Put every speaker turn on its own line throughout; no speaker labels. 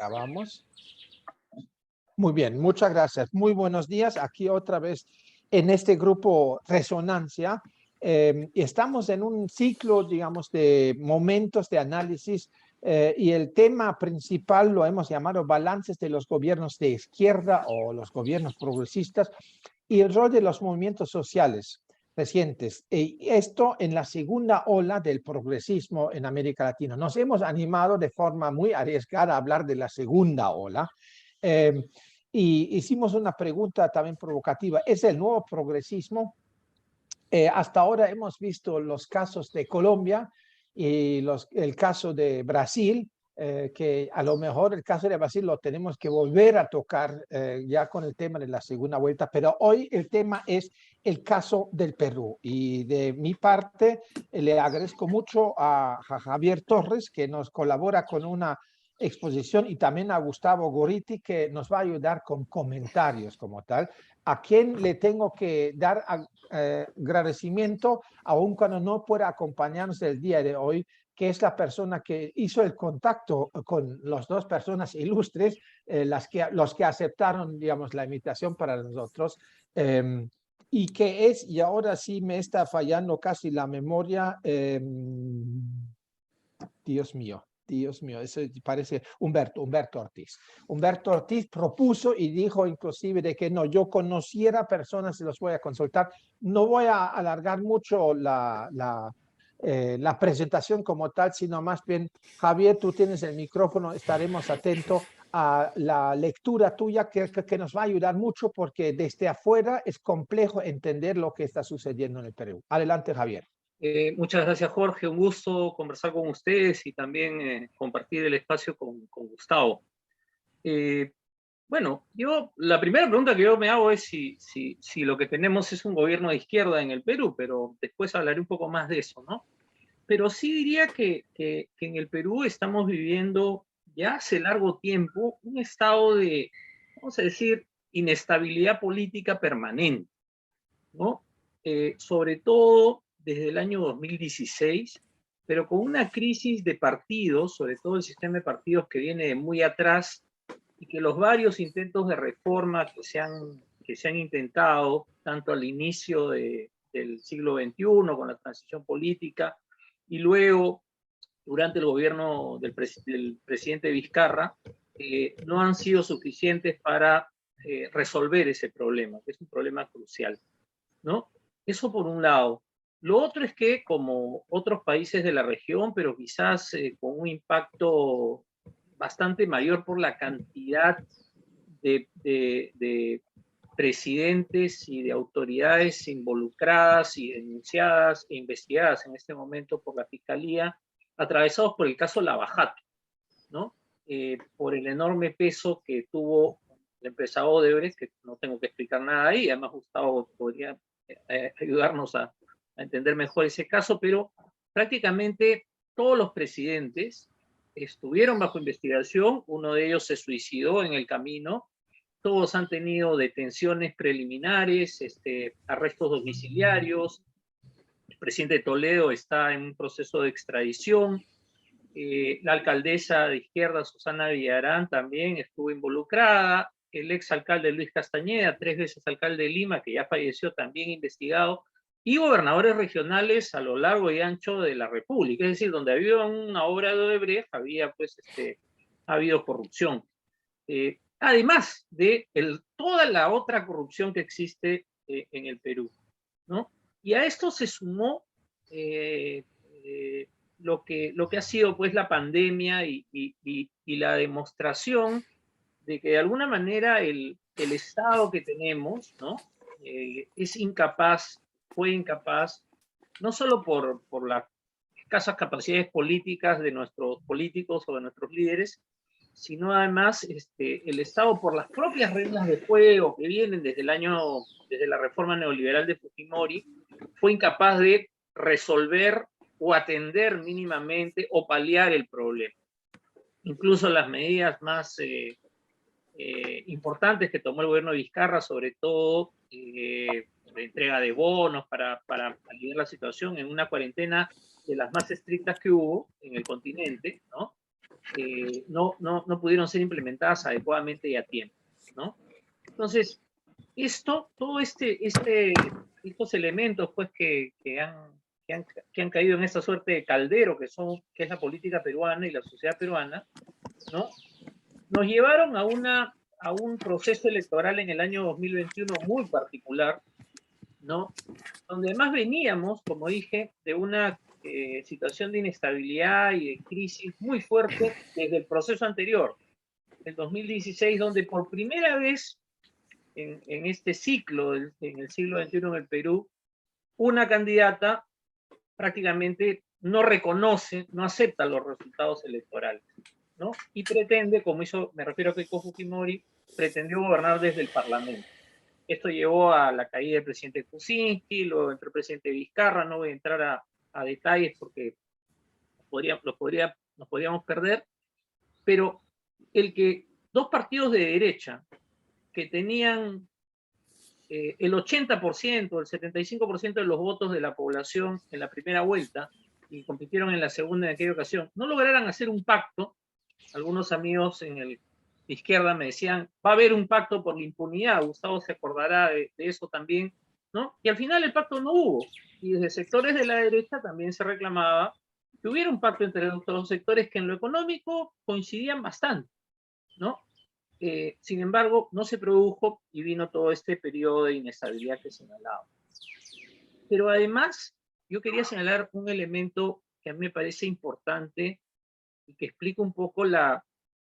Grabamos. Muy bien, muchas gracias. Muy buenos días. Aquí otra vez en este grupo Resonancia. Estamos en un ciclo, digamos, de momentos de análisis y el tema principal lo hemos llamado balances de los gobiernos de izquierda o los gobiernos progresistas y el rol de los movimientos sociales recientes. Esto en la segunda ola del progresismo en América Latina. Nos hemos animado de forma muy arriesgada a hablar de la segunda ola. Y hicimos una pregunta también provocativa. ¿Es el nuevo progresismo? Hasta ahora hemos visto los casos de Colombia y el caso de Brasil, que a lo mejor el caso de Brasil lo tenemos que volver a tocar ya con el tema de la segunda vuelta, pero hoy el tema es el caso del Perú. Y de mi parte le agradezco mucho a Javier Torres, que nos colabora con una exposición, y también a Gustavo Gorriti, que nos va a ayudar con comentarios como tal, a quien le tengo que dar agradecimiento, aun cuando no pueda acompañarnos el día de hoy, que es la persona que hizo el contacto con las dos personas ilustres, los que aceptaron, digamos, la invitación para nosotros, y que es, y ahora sí me está fallando casi la memoria, Dios mío, eso parece Humberto Ortiz. Humberto Ortiz propuso y dijo inclusive de que no, yo conociera personas y los voy a consultar. No voy a alargar mucho la presentación como tal, sino más bien, Javier, tú tienes el micrófono, estaremos atentos a la lectura tuya que nos va a ayudar mucho, porque desde afuera es complejo entender lo que está sucediendo en el Perú. Adelante, Javier.
Muchas gracias, Jorge. Un gusto conversar con ustedes y también compartir el espacio con Gustavo. Bueno, la primera pregunta que yo me hago es si lo que tenemos es un gobierno de izquierda en el Perú, pero después hablaré un poco más de eso, ¿no? Pero sí diría que en el Perú estamos viviendo ya hace largo tiempo un estado de, vamos a decir, inestabilidad política permanente, ¿no? Sobre todo desde el año 2016, pero con una crisis de partidos, sobre todo el sistema de partidos que viene de muy atrás, y que los varios intentos de reforma que se han intentado, tanto al inicio del siglo XXI, con la transición política, y luego durante el gobierno del presidente Vizcarra, no han sido suficientes para resolver ese problema, que es un problema crucial, ¿no? Eso por un lado. Lo otro es que, como otros países de la región, pero quizás con un impacto bastante mayor por la cantidad de presidentes y de autoridades involucradas y denunciadas e investigadas en este momento por la Fiscalía, atravesados por el caso Lava Jato, ¿no? Por el enorme peso que tuvo la empresa Odebrecht, que no tengo que explicar nada ahí, además Gustavo podría ayudarnos a entender mejor ese caso, pero prácticamente todos los presidentes estuvieron bajo investigación, uno de ellos se suicidó en el camino, todos han tenido detenciones preliminares, arrestos domiciliarios, el presidente Toledo está en un proceso de extradición, la alcaldesa de izquierda, Susana Villarán, también estuvo involucrada, el exalcalde Luis Castañeda, 3 veces alcalde de Lima, que ya falleció, también investigado, y gobernadores regionales a lo largo y ancho de la República, es decir, donde había una obra de Odebrecht, ha habido corrupción. Además de toda la otra corrupción que existe en el Perú, ¿no? Y a esto se sumó lo que ha sido pues la pandemia y la demostración de que de alguna manera el Estado que tenemos, ¿no? Es incapaz, fue incapaz, no solo por las escasas capacidades políticas de nuestros políticos o de nuestros líderes, sino además el Estado, por las propias reglas de juego que vienen desde la reforma neoliberal de Fujimori, fue incapaz de resolver o atender mínimamente o paliar el problema. Incluso las medidas más importantes que tomó el gobierno de Vizcarra, sobre todo la entrega de bonos para aliviar la situación en una cuarentena de las más estrictas que hubo en el continente, ¿no? no pudieron ser implementadas adecuadamente y a tiempo, ¿no? Entonces, todos estos elementos pues, que han caído en esta suerte de caldero que es la política peruana y la sociedad peruana, ¿no? Nos llevaron a un proceso electoral en el año 2021 muy particular, ¿no? Donde además veníamos, como dije, de una situación de inestabilidad y de crisis muy fuerte desde el proceso anterior, el 2016, donde por primera vez en este ciclo, en el siglo XXI en el Perú, una candidata prácticamente no reconoce, no acepta los resultados electorales, ¿no? Y pretende, como me refiero a Keiko Fujimori, pretendió gobernar desde el Parlamento. Esto llevó a la caída del presidente Kuczynski, luego entró el presidente Vizcarra, no voy a entrar a detalles porque nos podríamos perder, pero el que dos partidos de derecha que tenían el 80%, el 75% de los votos de la población en la primera vuelta y compitieron en la segunda en aquella ocasión, no lograran hacer un pacto. Algunos amigos de izquierda me decían, va a haber un pacto por la impunidad, Gustavo se acordará de eso también, ¿no? Y al final el pacto no hubo, y desde sectores de la derecha también se reclamaba que hubiera un pacto entre los dos sectores que en lo económico coincidían bastante, ¿no? Sin embargo, no se produjo y vino todo este periodo de inestabilidad que señalaba. Pero además, yo quería señalar un elemento que a mí me parece importante y que explica un poco la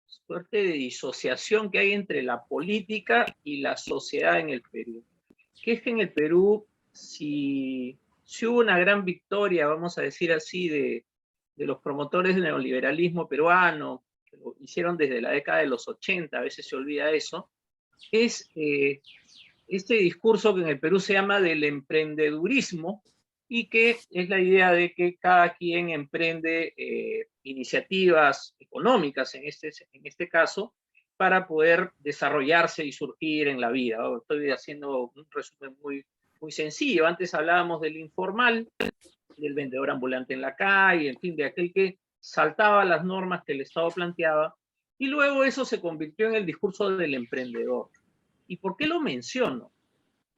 suerte de disociación que hay entre la política y la sociedad en el Perú. Que es que en el Perú, si hubo una gran victoria, vamos a decir así, de los promotores del neoliberalismo peruano, que lo hicieron desde la década de los 80, a veces se olvida eso, es este discurso que en el Perú se llama del emprendedurismo, y que es la idea de que cada quien emprende iniciativas económicas, en este caso, para poder desarrollarse y surgir en la vida. Estoy haciendo un resumen muy sencillo. Antes hablábamos del informal, del vendedor ambulante en la calle, en fin, de aquel que saltaba las normas que el Estado planteaba, y luego eso se convirtió en el discurso del emprendedor. ¿Y por qué lo menciono?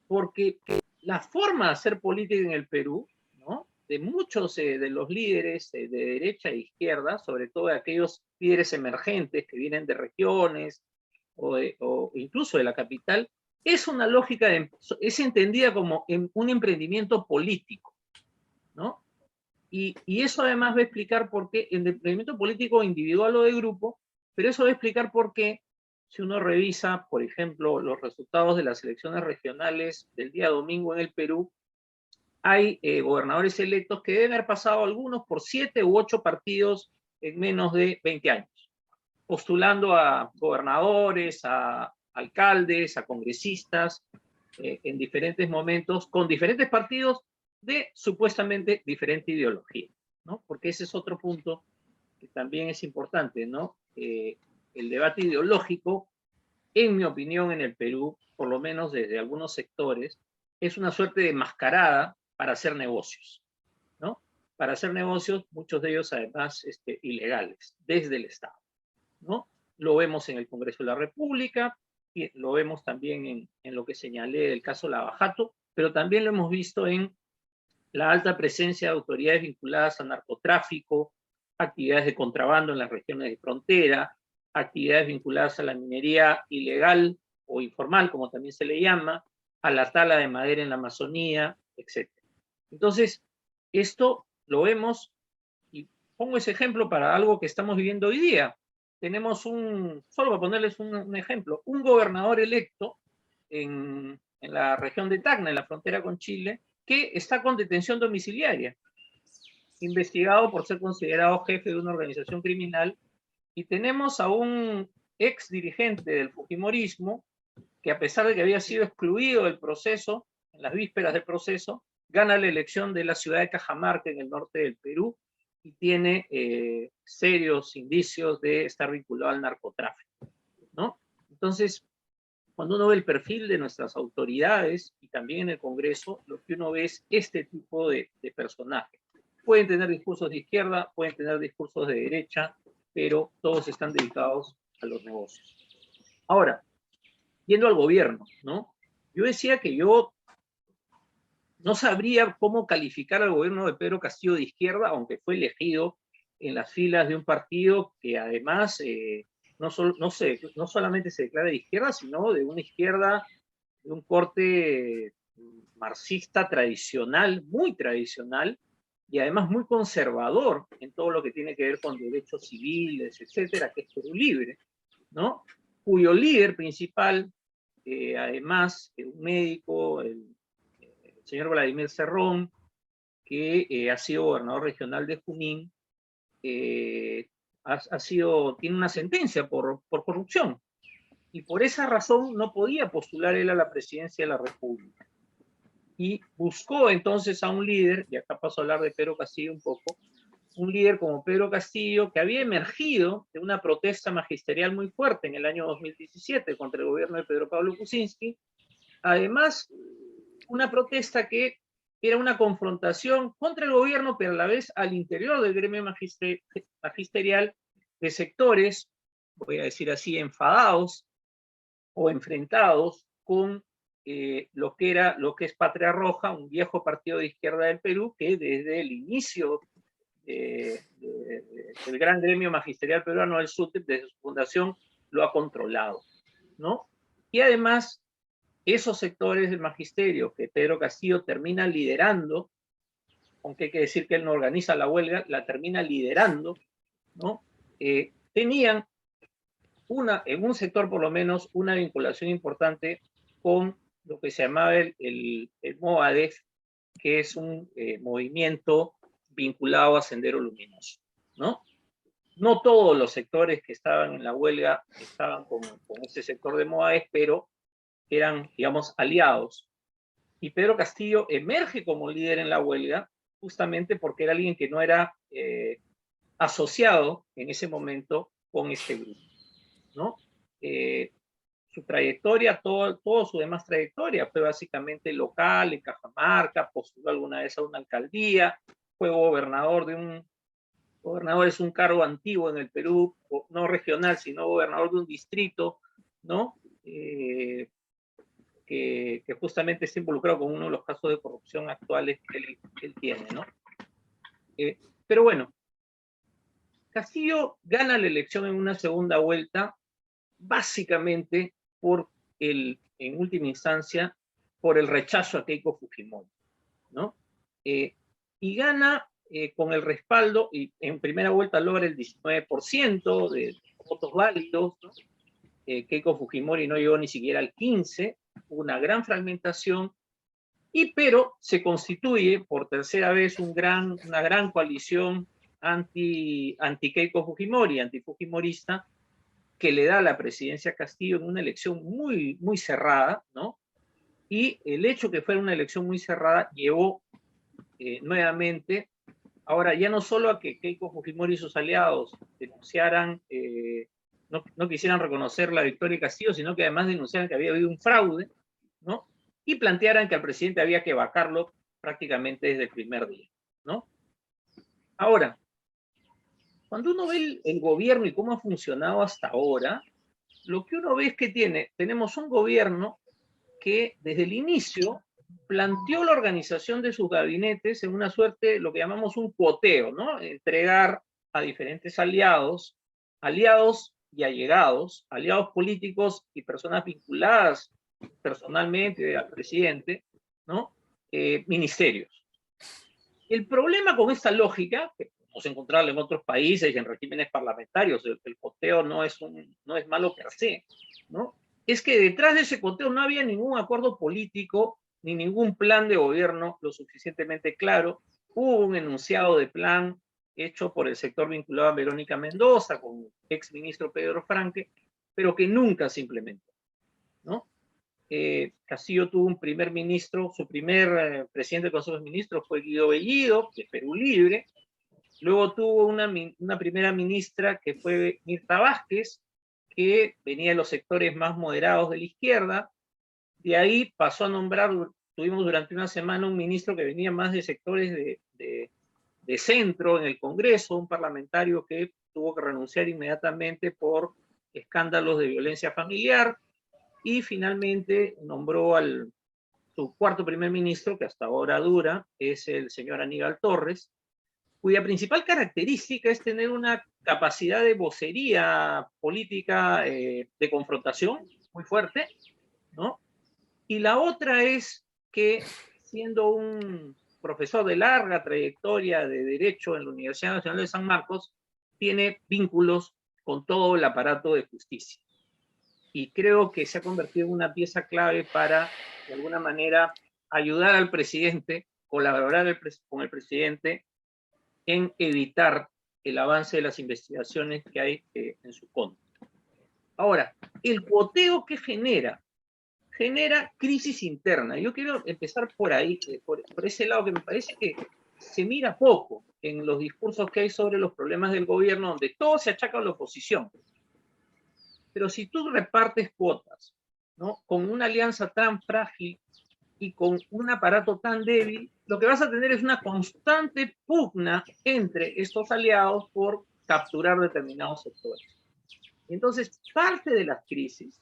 Porque la forma de hacer política en el Perú, ¿no?, de muchos de los líderes de derecha e izquierda, sobre todo de aquellos líderes emergentes que vienen de regiones o incluso de la capital, es una lógica, es entendida como un emprendimiento político, ¿no? Y eso además va a explicar por qué el emprendimiento político individual o de grupo, pero eso va a explicar por qué, si uno revisa, por ejemplo, los resultados de las elecciones regionales del día domingo en el Perú, hay gobernadores electos que deben haber pasado algunos por 7 u 8 partidos en menos de 20 años, postulando a gobernadores, a alcaldes, a congresistas, en diferentes momentos, con diferentes partidos de supuestamente diferente ideología, ¿no? Porque ese es otro punto que también es importante, ¿no? El debate ideológico, en mi opinión, en el Perú, por lo menos desde algunos sectores, es una suerte de mascarada para hacer negocios, ¿no? Para hacer negocios, muchos de ellos además ilegales, desde el Estado, ¿no? Lo vemos en el Congreso de la República, y lo vemos también en lo que señalé del caso Lavajato, pero también lo hemos visto en la alta presencia de autoridades vinculadas al narcotráfico, actividades de contrabando en las regiones de frontera, actividades vinculadas a la minería ilegal o informal, como también se le llama, a la tala de madera en la Amazonía, etc. Entonces, esto lo vemos, y pongo ese ejemplo para algo que estamos viviendo hoy día. Tenemos solo para ponerles un ejemplo, un gobernador electo en la región de Tacna, en la frontera con Chile, que está con detención domiciliaria, investigado por ser considerado jefe de una organización criminal, y tenemos a un ex dirigente del fujimorismo que, a pesar de que había sido excluido del proceso, en las vísperas del proceso, gana la elección de la ciudad de Cajamarca, en el norte del Perú, y tiene serios indicios de estar vinculado al narcotráfico, ¿no? Entonces, cuando uno ve el perfil de nuestras autoridades y también en el Congreso, lo que uno ve es este tipo de personajes. Pueden tener discursos de izquierda, pueden tener discursos de derecha, pero todos están dedicados a los negocios. Ahora, yendo al gobierno, ¿no? Yo decía que yo no sabría cómo calificar al gobierno de Pedro Castillo de izquierda, aunque fue elegido en las filas de un partido que además no solamente se declara de izquierda, sino de una izquierda de un corte marxista tradicional, muy tradicional, y además muy conservador en todo lo que tiene que ver con derechos civiles, etcétera, que es Perú Libre, ¿no? Cuyo líder principal, además, un médico, el señor Vladimir Cerrón, que ha sido gobernador regional de Junín, tiene una sentencia por corrupción. Y por esa razón no podía postular él a la presidencia de la República. Y buscó entonces a un líder, y acá paso a hablar de Pedro Castillo un poco, un líder como Pedro Castillo, que había emergido de una protesta magisterial muy fuerte en el año 2017 contra el gobierno de Pedro Pablo Kuczynski. Además, una protesta que era una confrontación contra el gobierno, pero a la vez al interior del gremio magisterial de sectores, voy a decir así, enfadados o enfrentados con lo que es Patria Roja, un viejo partido de izquierda del Perú que desde el inicio del gran gremio magisterial peruano del SUTEP, desde su fundación, lo ha controlado, ¿no? Y además, esos sectores del magisterio que Pedro Castillo termina liderando, aunque hay que decir que él no organiza la huelga, la termina liderando, ¿no? Tenían en un sector por lo menos, una vinculación importante con lo que se llamaba el Movadef, que es un movimiento vinculado a Sendero Luminoso, ¿no? No todos los sectores que estaban en la huelga estaban con ese sector de Movadef, pero eran, digamos, aliados. Y Pedro Castillo emerge como líder en la huelga justamente porque era alguien que no era asociado en ese momento con este grupo, ¿no? Su trayectoria, todo su demás trayectoria fue básicamente local, en Cajamarca, postuló alguna vez a una alcaldía, fue gobernador gobernador es un cargo antiguo en el Perú, no regional, sino gobernador de un distrito, ¿no? Que justamente está involucrado con uno de los casos de corrupción actuales que él tiene, ¿no? Pero bueno, Castillo gana la elección en una segunda vuelta, básicamente en última instancia, por el rechazo a Keiko Fujimori, ¿no? Y gana con el respaldo, y en primera vuelta logra el 19% de votos válidos, ¿no? Keiko Fujimori no llegó ni siquiera al 15%, una gran fragmentación, pero se constituye por tercera vez una gran coalición anti-Keiko Fujimori, antifujimorista, que le da la presidencia a Castillo en una elección muy, muy cerrada, ¿no? Y el hecho que fuera una elección muy cerrada llevó nuevamente, ahora ya no solo a que Keiko Fujimori y sus aliados denunciaran, no quisieran reconocer la victoria de Castillo, sino que además denunciaran que había habido un fraude, ¿no? Y plantearan que al presidente había que vacarlo prácticamente desde el primer día, ¿no? Ahora, cuando uno ve el gobierno y cómo ha funcionado hasta ahora, lo que uno ve es que tenemos un gobierno que desde el inicio planteó la organización de sus gabinetes en una suerte, lo que llamamos un cuoteo, ¿no? Entregar a diferentes aliados y allegados, aliados políticos y personas vinculadas personalmente al presidente, ¿no? Ministerios. El problema con esta lógica, que podemos encontrarla en otros países y en regímenes parlamentarios, el coteo no es malo per se, ¿no? Es que detrás de ese coteo no había ningún acuerdo político ni ningún plan de gobierno lo suficientemente claro. Hubo un enunciado de plan hecho por el sector vinculado a Verónica Mendoza, con el exministro Pedro Franque, pero que nunca se implementó, ¿no? Castillo tuvo un primer ministro, su primer presidente del Consejo de Ministros fue Guido Bellido, de Perú Libre. Luego tuvo una primera ministra que fue Mirta Vázquez, que venía de los sectores más moderados de la izquierda. De ahí pasó a nombrar, tuvimos durante una semana un ministro que venía más de sectores de de centro en el Congreso, un parlamentario que tuvo que renunciar inmediatamente por escándalos de violencia familiar, y finalmente nombró su cuarto primer ministro, que hasta ahora dura, es el señor Aníbal Torres, cuya principal característica es tener una capacidad de vocería política de confrontación muy fuerte, ¿no? Y la otra es que, siendo un profesor de larga trayectoria de Derecho en la Universidad Nacional de San Marcos, tiene vínculos con todo el aparato de justicia. Y creo que se ha convertido en una pieza clave para, de alguna manera, ayudar al presidente, colaborar con el presidente en evitar el avance de las investigaciones que hay en su contra. Ahora, el cuoteo que genera crisis interna. Yo quiero empezar por ahí, por ese lado, que me parece que se mira poco en los discursos que hay sobre los problemas del gobierno, donde todo se achaca a la oposición. Pero si tú repartes cuotas, ¿no?, con una alianza tan frágil y con un aparato tan débil, lo que vas a tener es una constante pugna entre estos aliados por capturar determinados sectores. Entonces, parte de las crisis,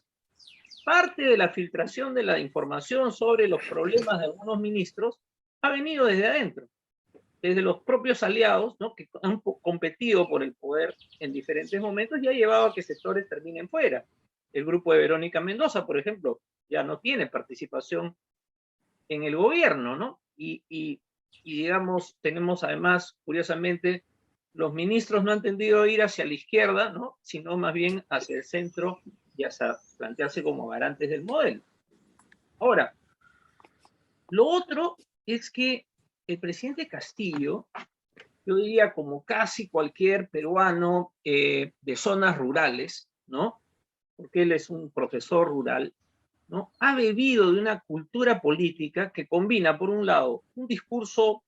parte de la filtración de la información sobre los problemas de algunos ministros ha venido desde adentro, desde los propios aliados, ¿no?, que han competido por el poder en diferentes momentos y ha llevado a que sectores terminen fuera. El grupo de Verónica Mendoza, por ejemplo, ya no tiene participación en el gobierno, ¿no? Y digamos, tenemos además, curiosamente, los ministros no han tendido a ir hacia la izquierda, ¿no?, sino más bien hacia el centro y hasta plantearse como garantes del modelo. Ahora, lo otro es que el presidente Castillo, yo diría como casi cualquier peruano de zonas rurales, ¿no?, porque él es un profesor rural, ¿no?, ha bebido de una cultura política que combina, por un lado, un discurso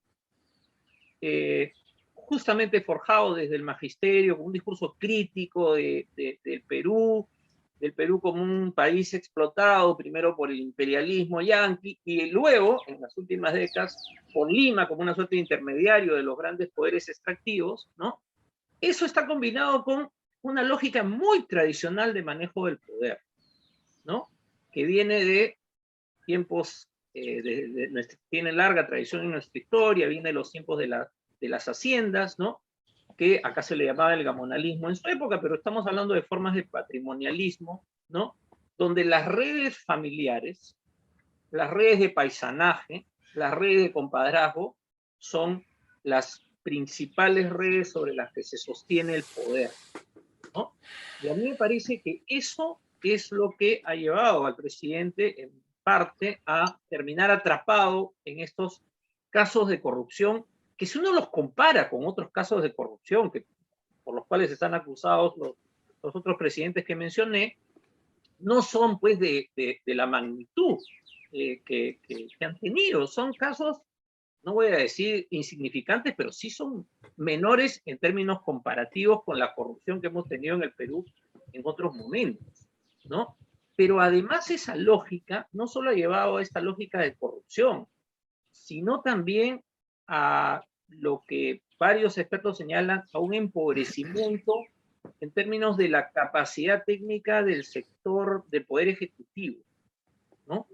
justamente forjado desde el magisterio, con un discurso crítico del Perú como un país explotado, primero por el imperialismo yanqui, y luego, en las últimas décadas, por Lima como una suerte de intermediario de los grandes poderes extractivos, ¿no? Eso está combinado con una lógica muy tradicional de manejo del poder, ¿no?, que viene de tiempos, tiene larga tradición en nuestra historia, viene de los tiempos de las haciendas, ¿no?, que acá se le llamaba el gamonalismo en su época, pero estamos hablando de formas de patrimonialismo, ¿no?, donde las redes familiares, las redes de paisanaje, las redes de compadrazgo son las principales redes sobre las que se sostiene el poder, ¿no? Y a mí me parece que eso es lo que ha llevado al presidente, en parte, a terminar atrapado en estos casos de corrupción, que si uno los compara con otros casos de corrupción por los cuales están acusados los otros presidentes que mencioné, no son pues de la magnitud que han tenido. Son casos, no voy a decir insignificantes, pero sí son menores en términos comparativos con la corrupción que hemos tenido en el Perú en otros momentos, ¿no? Pero además esa lógica no solo ha llevado a esta lógica de corrupción, sino también a lo que varios expertos señalan, a un empobrecimiento en términos de la capacidad técnica del sector del poder ejecutivo, ¿no?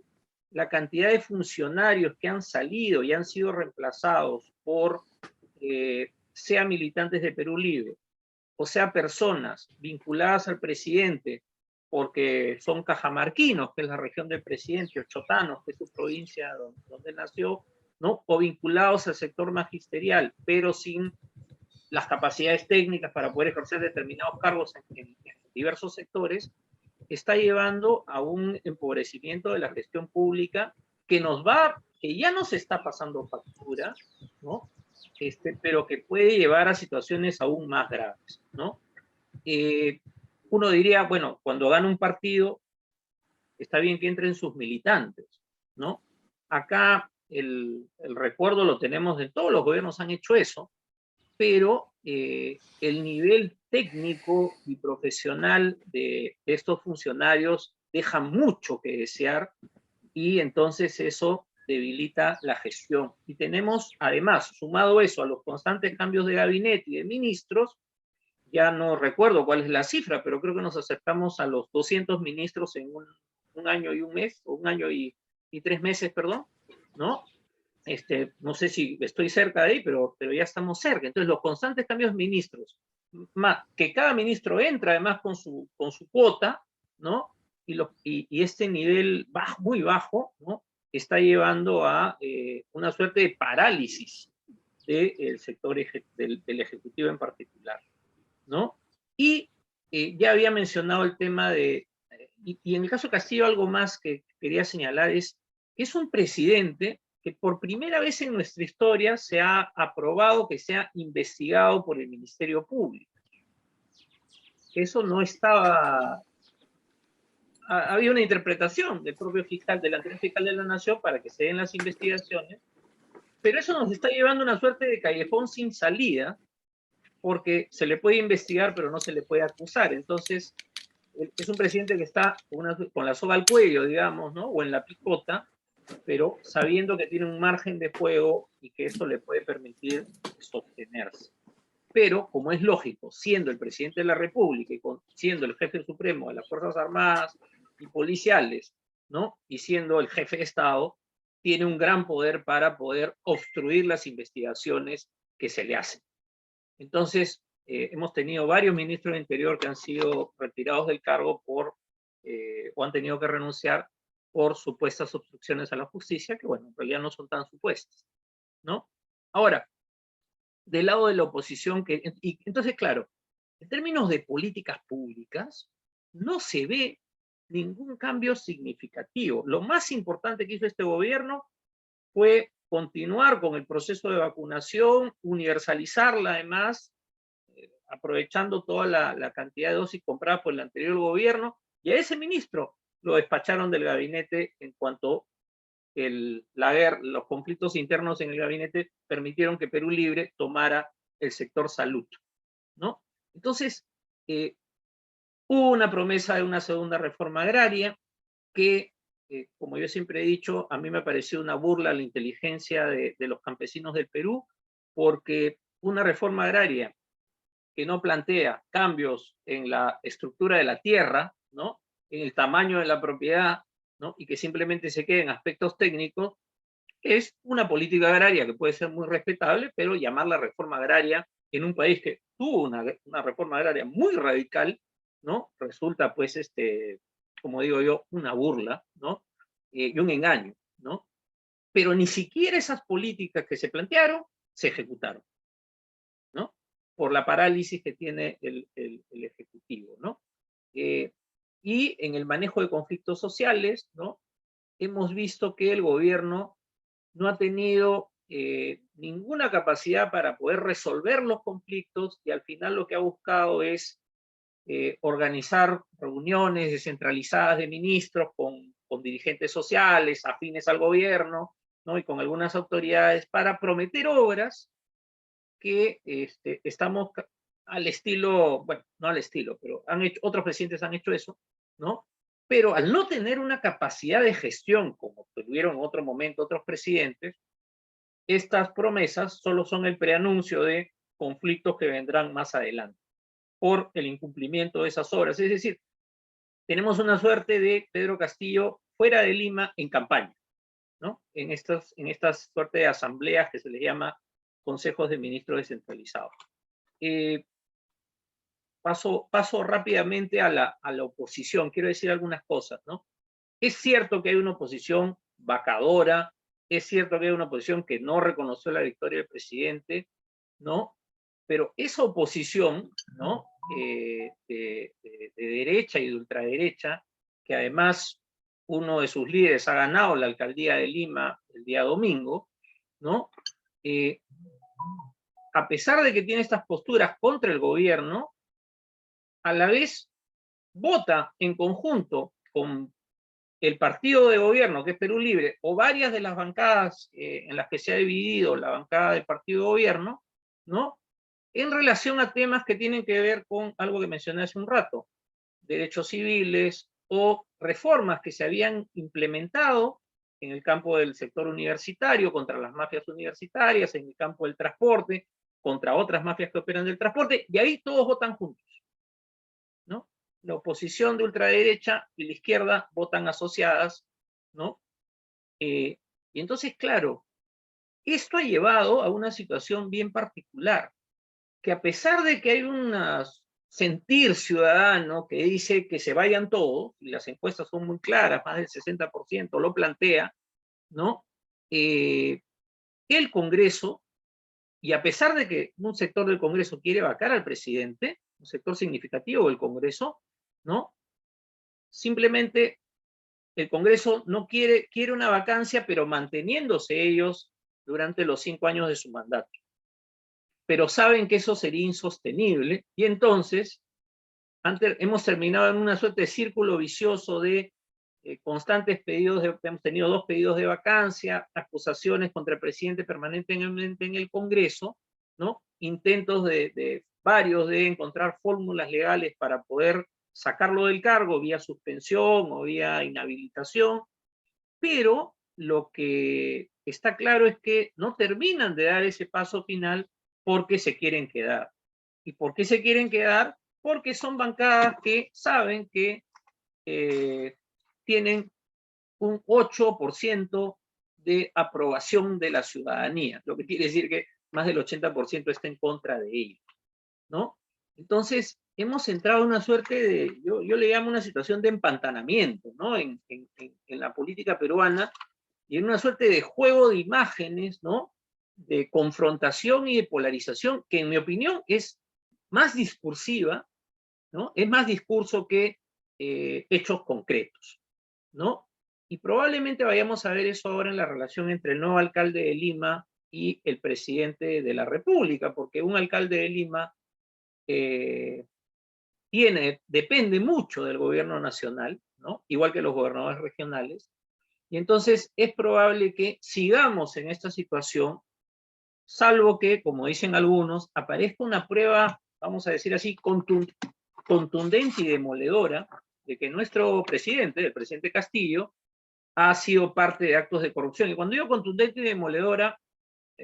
La cantidad de funcionarios que han salido y han sido reemplazados por, sea militantes de Perú Libre, o sea personas vinculadas al presidente porque son cajamarquinos, que es la región del presidente, o chotanos, que es su provincia donde nació, ¿no?, o vinculados al sector magisterial, pero sin las capacidades técnicas para poder ejercer determinados cargos en diversos sectores, está llevando a un empobrecimiento de la gestión pública que ya nos está pasando factura, ¿no?, pero que puede llevar a situaciones aún más graves, ¿no? Uno diría, bueno, cuando gana un partido, está bien que entren sus militantes, ¿no? Acá el recuerdo lo tenemos de todos los gobiernos han hecho eso, pero el nivel técnico y profesional de estos funcionarios deja mucho que desear, y entonces eso debilita la gestión. Y tenemos, además, sumado eso a los constantes cambios de gabinete y de ministros, ya no recuerdo cuál es la cifra, pero creo que nos acercamos a los 200 ministros en un año y un mes, o un año y 3 meses, perdón, ¿no? No sé si estoy cerca de ahí, pero ya estamos cerca. Entonces, los constantes cambios de ministros, más que cada ministro entra además con su cuota, ¿no? Y este nivel bajo, muy bajo, ¿no? Está llevando a una suerte de parálisis del sector del Ejecutivo en particular, ¿no? Y ya había mencionado el tema de, y en el caso de Castillo algo más que quería señalar es que es un presidente que por primera vez en nuestra historia se ha aprobado que sea investigado por el Ministerio Público. Eso no estaba... Había una interpretación del propio fiscal, del anterior fiscal de la Nación para que se den las investigaciones, pero eso nos está llevando a una suerte de callejón sin salida, porque se le puede investigar, pero no se le puede acusar. Entonces, es un presidente que está con la soga al cuello, digamos, ¿no? O en la picota, pero sabiendo que tiene un margen de juego y que esto le puede permitir sostenerse. Pero, como es lógico, siendo el presidente de la República y siendo el jefe supremo de las Fuerzas Armadas y policiales, ¿no? Y siendo el jefe de Estado, tiene un gran poder para poder obstruir las investigaciones que se le hacen. Entonces, hemos tenido varios ministros del Interior que han sido retirados del cargo o han tenido que renunciar por supuestas obstrucciones a la justicia, que bueno, en realidad no son tan supuestas, ¿no? Ahora, del lado de la oposición, y entonces, claro, en términos de políticas públicas, no se ve ningún cambio significativo. Lo más importante que hizo este gobierno fue continuar con el proceso de vacunación, universalizarla además, aprovechando toda la cantidad de dosis compradas por el anterior gobierno, y a ese ministro lo despacharon del gabinete en cuanto los conflictos internos en el gabinete permitieron que Perú Libre tomara el sector salud, ¿no? Entonces, hubo una promesa de una segunda reforma agraria que, como yo siempre he dicho, a mí me pareció una burla a la inteligencia de los campesinos del Perú, porque una reforma agraria que no plantea cambios en la estructura de la tierra, ¿no? En el tamaño de la propiedad, ¿no? Y que simplemente se quede en aspectos técnicos, es una política agraria que puede ser muy respetable, pero llamarla reforma agraria en un país que tuvo una reforma agraria muy radical, ¿no? Resulta, pues, como digo yo, una burla, ¿no? Y un engaño, ¿no? Pero ni siquiera esas políticas que se plantearon se ejecutaron, ¿no? Por la parálisis que tiene el Ejecutivo, ¿no? Y en el manejo de conflictos sociales, ¿no? Hemos visto que el gobierno no ha tenido ninguna capacidad para poder resolver los conflictos y al final lo que ha buscado es organizar reuniones descentralizadas de ministros con dirigentes sociales afines al gobierno, ¿no? Y con algunas autoridades para prometer obras que estamos al estilo, bueno, no al estilo, pero otros presidentes han hecho eso, ¿no? Pero al no tener una capacidad de gestión, como tuvieron en otro momento otros presidentes, estas promesas solo son el preanuncio de conflictos que vendrán más adelante por el incumplimiento de esas obras. Es decir, tenemos una suerte de Pedro Castillo fuera de Lima en campaña, ¿no? En estas suerte de asambleas que se les llama consejos de ministros descentralizados. Paso rápidamente a la oposición. Quiero decir algunas cosas, ¿no? Es cierto que hay una oposición vacadora, es cierto que hay una oposición que no reconoció la victoria del presidente, ¿no? Pero esa oposición, ¿no? De derecha y de ultraderecha, que además uno de sus líderes ha ganado la alcaldía de Lima el día domingo, ¿no? A pesar de que tiene estas posturas contra el gobierno, a la vez vota en conjunto con el partido de gobierno, que es Perú Libre, o varias de las bancadas en las que se ha dividido la bancada del partido de gobierno, ¿no? En relación a temas que tienen que ver con algo que mencioné hace un rato, derechos civiles o reformas que se habían implementado en el campo del sector universitario, contra las mafias universitarias, en el campo del transporte, contra otras mafias que operan del transporte, y ahí todos votan juntos, ¿no? La oposición de ultraderecha y la izquierda votan asociadas, ¿no? Y entonces, claro, esto ha llevado a una situación bien particular, que a pesar de que hay un sentir ciudadano que dice que se vayan todos, y las encuestas son muy claras, más del 60% lo plantea, ¿no? El Congreso, y a pesar de que un sector del Congreso quiere vacar al presidente, un sector significativo del Congreso, ¿no? Simplemente el Congreso no quiere una vacancia, pero manteniéndose ellos durante los 5 años de su mandato. Pero saben que eso sería insostenible, y entonces hemos terminado en una suerte de círculo vicioso de constantes pedidos, hemos tenido 2 pedidos de vacancia, acusaciones contra el presidente permanentemente en el Congreso, ¿no? Intentos de varios de encontrar fórmulas legales para poder sacarlo del cargo vía suspensión o vía inhabilitación, pero lo que está claro es que no terminan de dar ese paso final porque se quieren quedar. ¿Y por qué se quieren quedar? Porque son bancadas que saben que tienen un 8% de aprobación de la ciudadanía, lo que quiere decir que más del 80% está en contra de ellos, ¿no? Entonces, hemos entrado en una suerte de, yo le llamo una situación de empantanamiento, ¿no? En la política peruana, y en una suerte de juego de imágenes, ¿no? De confrontación y de polarización, que en mi opinión es más discursiva, ¿no? Es más discurso que hechos concretos, ¿no? Y probablemente vayamos a ver eso ahora en la relación entre el nuevo alcalde de Lima y el presidente de la República, porque un alcalde de Lima depende mucho del gobierno nacional, ¿no? Igual que los gobernadores regionales, y entonces es probable que sigamos en esta situación, salvo que, como dicen algunos, aparezca una prueba, vamos a decir así, contundente y demoledora de que nuestro presidente, el presidente Castillo, ha sido parte de actos de corrupción. Y cuando digo contundente y demoledora,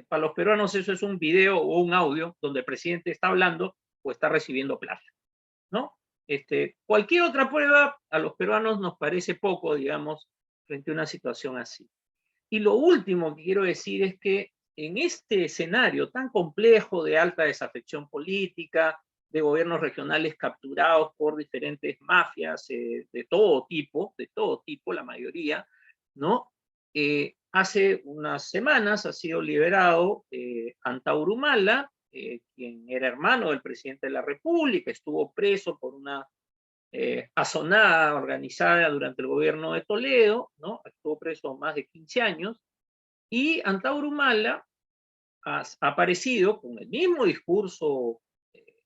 para los peruanos eso es un video o un audio donde el presidente está hablando o está recibiendo plata, ¿no? Cualquier otra prueba a los peruanos nos parece poco, digamos, frente a una situación así. Y lo último que quiero decir es que en este escenario tan complejo de alta desafección política, de gobiernos regionales capturados por diferentes mafias de todo tipo, la mayoría, ¿no? Hace unas semanas ha sido liberado Antauro Humala, quien era hermano del presidente de la República, estuvo preso por una azonada organizada durante el gobierno de Toledo, ¿no? Estuvo preso más de 15 años, y Antauro Humala ha aparecido con el mismo discurso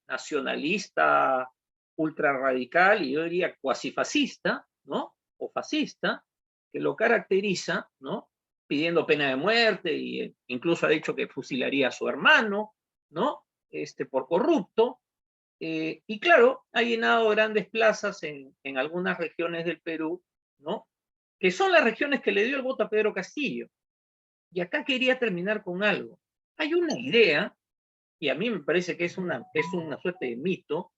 nacionalista, ultrarradical y yo diría cuasi fascista, ¿no? O fascista, que lo caracteriza, ¿no? Pidiendo pena de muerte e incluso ha dicho que fusilaría a su hermano, ¿no? Por corrupto. Y claro, ha llenado grandes plazas en algunas regiones del Perú, ¿no? Que son las regiones que le dio el voto a Pedro Castillo. Y acá quería terminar con algo. Hay una idea, y a mí me parece que es una suerte de mito,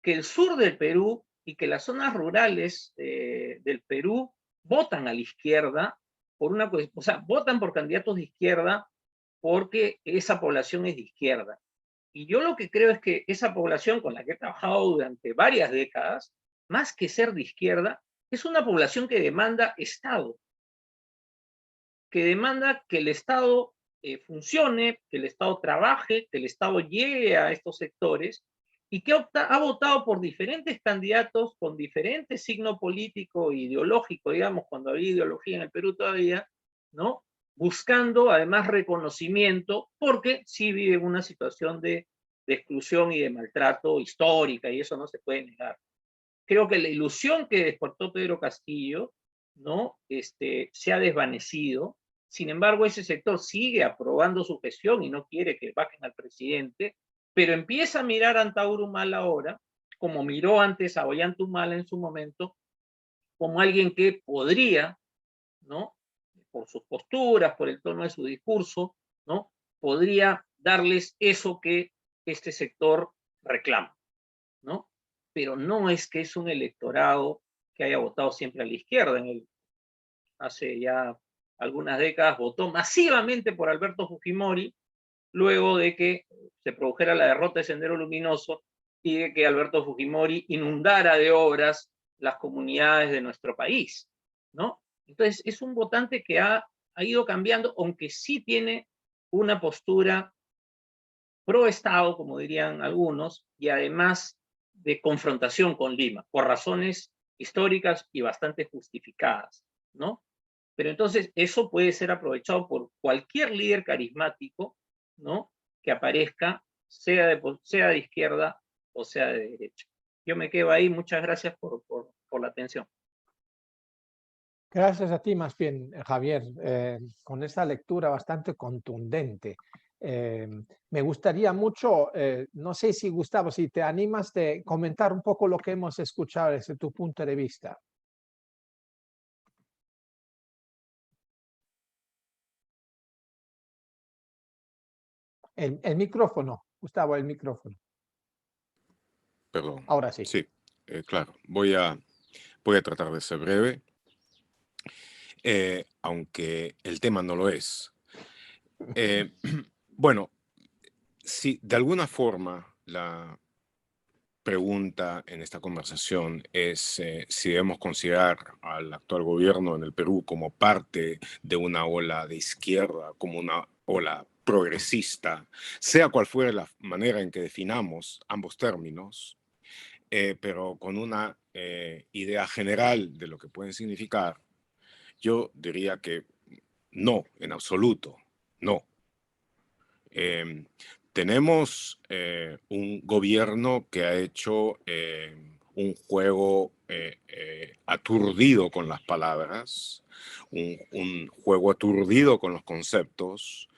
que el sur del Perú y que las zonas rurales del Perú votan a la izquierda por una cosa, o sea, votan por candidatos de izquierda porque esa población es de izquierda. Y yo lo que creo es que esa población con la que he trabajado durante varias décadas, más que ser de izquierda, es una población que demanda Estado, que demanda que el Estado funcione, que el Estado trabaje, que el Estado llegue a estos sectores y que ha votado por diferentes candidatos con diferente signo político e ideológico, digamos, cuando había ideología en el Perú todavía, ¿no? Buscando además reconocimiento, porque sí viven una situación de exclusión y de maltrato histórica, y eso no se puede negar. Creo que la ilusión que despertó Pedro Castillo, ¿no? Se ha desvanecido. Sin embargo, ese sector sigue aprobando su gestión y no quiere que bajen al presidente, pero empieza a mirar a Antauro Humala ahora, como miró antes a Ollanta Humala en su momento, como alguien que podría, ¿no? por sus posturas, por el tono de su discurso, ¿no? Podría darles eso que este sector reclama, ¿no? Pero no es que es un electorado que haya votado siempre a la izquierda. Hace ya algunas décadas votó masivamente por Alberto Fujimori, luego de que se produjera la derrota de Sendero Luminoso y de que Alberto Fujimori inundara de obras las comunidades de nuestro país, ¿no? Entonces, es un votante que ha ido cambiando, aunque sí tiene una postura pro Estado, como dirían algunos, y además de confrontación con Lima, por razones históricas y bastante justificadas, ¿no? Pero entonces eso puede ser aprovechado por cualquier líder carismático, ¿no? Que aparezca, sea de izquierda o sea de derecha. Yo me quedo ahí, muchas gracias por la atención.
Gracias a ti, más bien, Javier, con esta lectura bastante contundente. Me gustaría mucho, no sé si Gustavo, si te animas de comentar un poco lo que hemos escuchado desde tu punto de vista. El micrófono, Gustavo, el micrófono.
Perdón.
Ahora sí.
Sí, claro. Voy a tratar de ser breve, aunque el tema no lo es. Bueno, si de alguna forma la pregunta en esta conversación es si debemos considerar al actual gobierno en el Perú como parte de una ola de izquierda, como una ola progresista, sea cual fuera la manera en que definamos ambos términos, pero con una idea general de lo que pueden significar, yo diría que no, en absoluto, no. Tenemos un gobierno que ha hecho un juego aturdido con las palabras, un juego aturdido con los conceptos,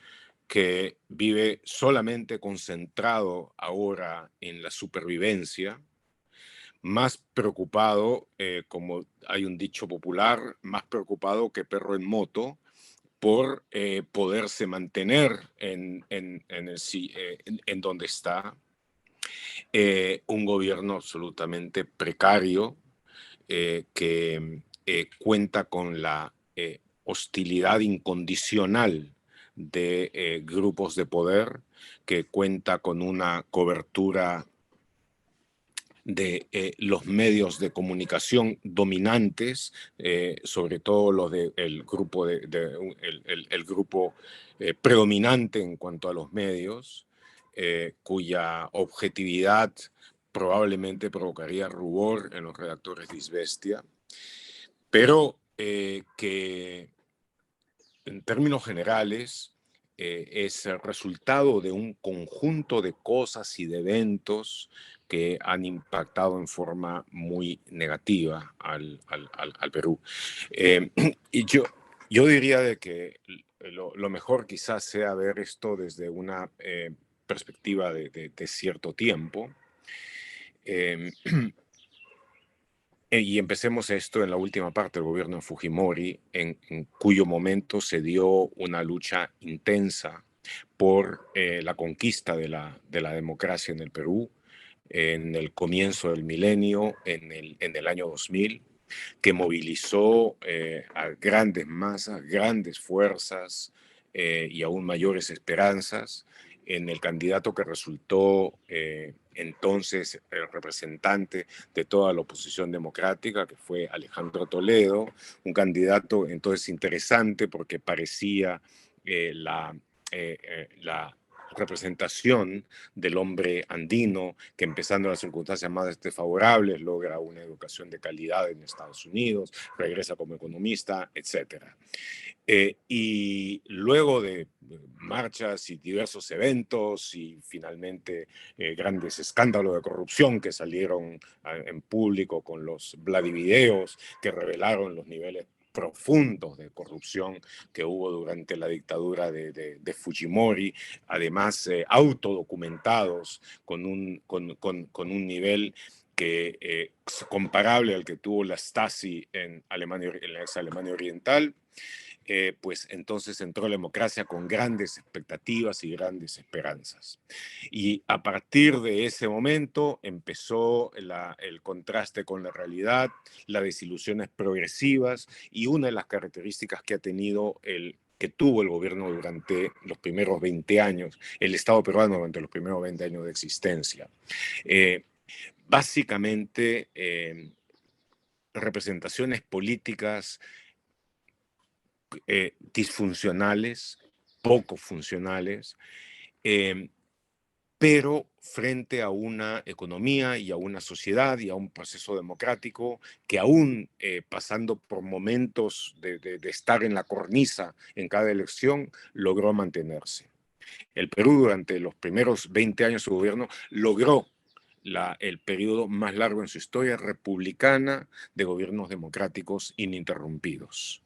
que vive solamente concentrado ahora en la supervivencia, más preocupado, como hay un dicho popular, más preocupado que perro en moto, por poderse mantener en donde está. Un gobierno absolutamente precario que cuenta con la hostilidad incondicional de grupos de poder, que cuenta con una cobertura de los medios de comunicación dominantes, sobre todo los del grupo, el grupo predominante en cuanto a los medios, cuya objetividad probablemente provocaría rubor en los redactores de Izvestia, pero que en términos generales es el resultado de un conjunto de cosas y de eventos que han impactado en forma muy negativa al Perú. Y yo diría de que lo mejor quizás sea ver esto desde una perspectiva de cierto tiempo. Y empecemos esto en la última parte del gobierno de Fujimori, en cuyo momento se dio una lucha intensa por la conquista de la democracia en el Perú, en el comienzo del milenio, en el año 2000, que movilizó a grandes masas, grandes fuerzas y aún mayores esperanzas en el candidato que resultó entonces el representante de toda la oposición democrática, que fue Alejandro Toledo, un candidato entonces interesante porque parecía la representación del hombre andino que, empezando las circunstancias más desfavorables, logra una educación de calidad en Estados Unidos, regresa como economista, etc. Y luego de marchas y diversos eventos y finalmente grandes escándalos de corrupción que salieron en público con los Vladivideos que revelaron los niveles profundos de corrupción que hubo durante la dictadura de Fujimori, además autodocumentados con un nivel que comparable al que tuvo la Stasi en Alemania, en la ex Alemania Oriental. pues entonces entró la democracia con grandes expectativas y grandes esperanzas. Y a partir de ese momento empezó el contraste con la realidad, las desilusiones progresivas, y una de las características que tuvo el gobierno durante los primeros 20 años, el Estado peruano durante los primeros 20 años de existencia. Básicamente, representaciones políticas disfuncionales, poco funcionales, pero frente a una economía y a una sociedad y a un proceso democrático que aún pasando por momentos de estar en la cornisa en cada elección, logró mantenerse. El Perú durante los primeros 20 años de su gobierno logró el periodo más largo en su historia republicana de gobiernos democráticos ininterrumpidos.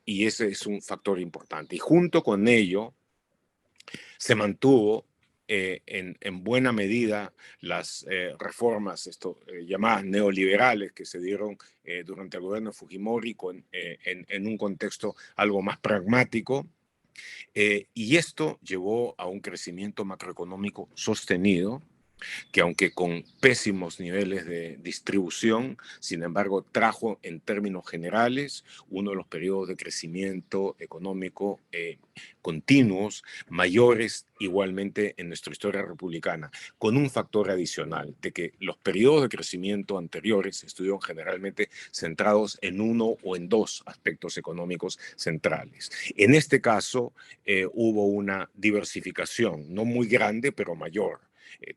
Y ese es un factor importante. Y junto con ello se mantuvo en buena medida las reformas llamadas neoliberales que se dieron durante el gobierno de Fujimori en un contexto algo más pragmático. Y esto llevó a un crecimiento macroeconómico sostenido, que aunque con pésimos niveles de distribución, sin embargo, trajo en términos generales uno de los periodos de crecimiento económico continuos, mayores igualmente en nuestra historia republicana, con un factor adicional de que los periodos de crecimiento anteriores estuvieron generalmente centrados en uno o en dos aspectos económicos centrales. En este caso, hubo una diversificación, no muy grande, pero mayor,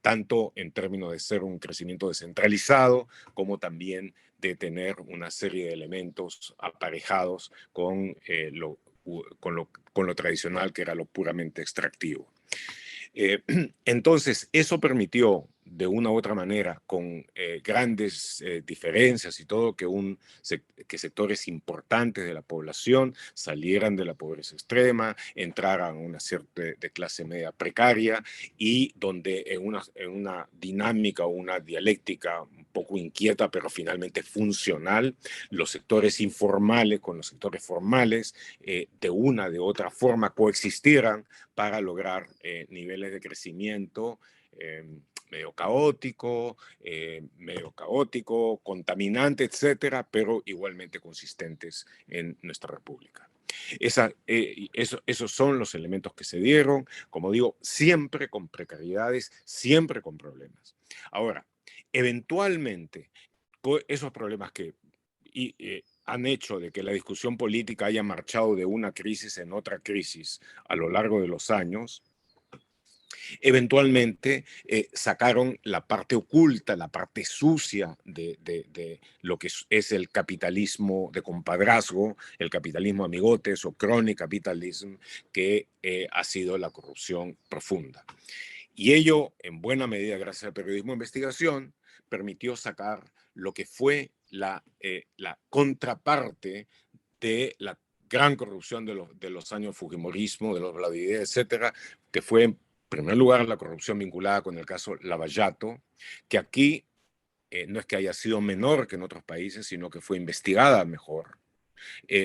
tanto en términos de ser un crecimiento descentralizado, como también de tener una serie de elementos aparejados con lo tradicional, que era lo puramente extractivo. Entonces, eso permitió, de una u otra manera, con grandes diferencias y todo, que sectores importantes de la población salieran de la pobreza extrema, entraran a una cierta de clase media precaria, y donde en una dinámica o una dialéctica un poco inquieta, pero finalmente funcional, los sectores informales con los sectores formales de una de otra forma coexistieran para lograr niveles de crecimiento medio caótico, contaminante, etcétera, pero igualmente consistentes en nuestra república. Esos son los elementos que se dieron, como digo, siempre con precariedades, siempre con problemas. Ahora, eventualmente, esos problemas que han hecho de que la discusión política haya marchado de una crisis en otra crisis a lo largo de los años, eventualmente sacaron la parte oculta, la parte sucia de lo que es el capitalismo de compadrazgo, el capitalismo amigotes o crony capitalism, que ha sido la corrupción profunda. Y ello, en buena medida, gracias al periodismo de investigación, permitió sacar lo que fue la contraparte de la gran corrupción de los años fujimorismo, de los Vladimir, etcétera, que fue en primer lugar la corrupción vinculada con el caso Lavallato, que aquí no es que haya sido menor que en otros países, sino que fue investigada mejor.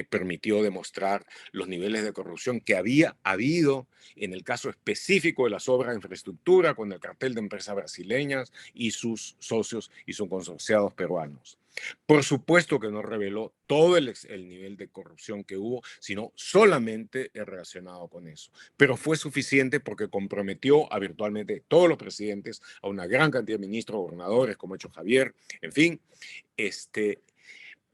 Permitió demostrar los niveles de corrupción que había habido en el caso específico de las obras de infraestructura con el cartel de empresas brasileñas y sus socios y sus consorciados peruanos. Por supuesto que no reveló todo el nivel de corrupción que hubo, sino solamente relacionado con eso. Pero fue suficiente porque comprometió a virtualmente todos los presidentes, a una gran cantidad de ministros, gobernadores, como ha hecho Javier, en fin,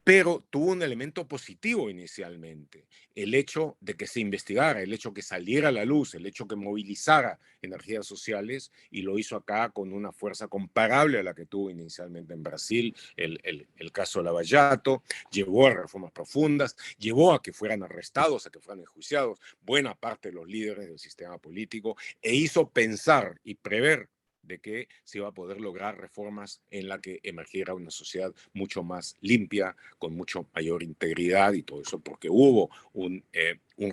pero tuvo un elemento positivo inicialmente, el hecho de que se investigara, el hecho que saliera a la luz, el hecho que movilizara energías sociales, y lo hizo acá con una fuerza comparable a la que tuvo inicialmente en Brasil, el caso Lavallato, llevó a reformas profundas, llevó a que fueran arrestados, a que fueran enjuiciados buena parte de los líderes del sistema político, e hizo pensar y prever de que se iba a poder lograr reformas en la que emergiera una sociedad mucho más limpia, con mucho mayor integridad y todo eso, porque hubo un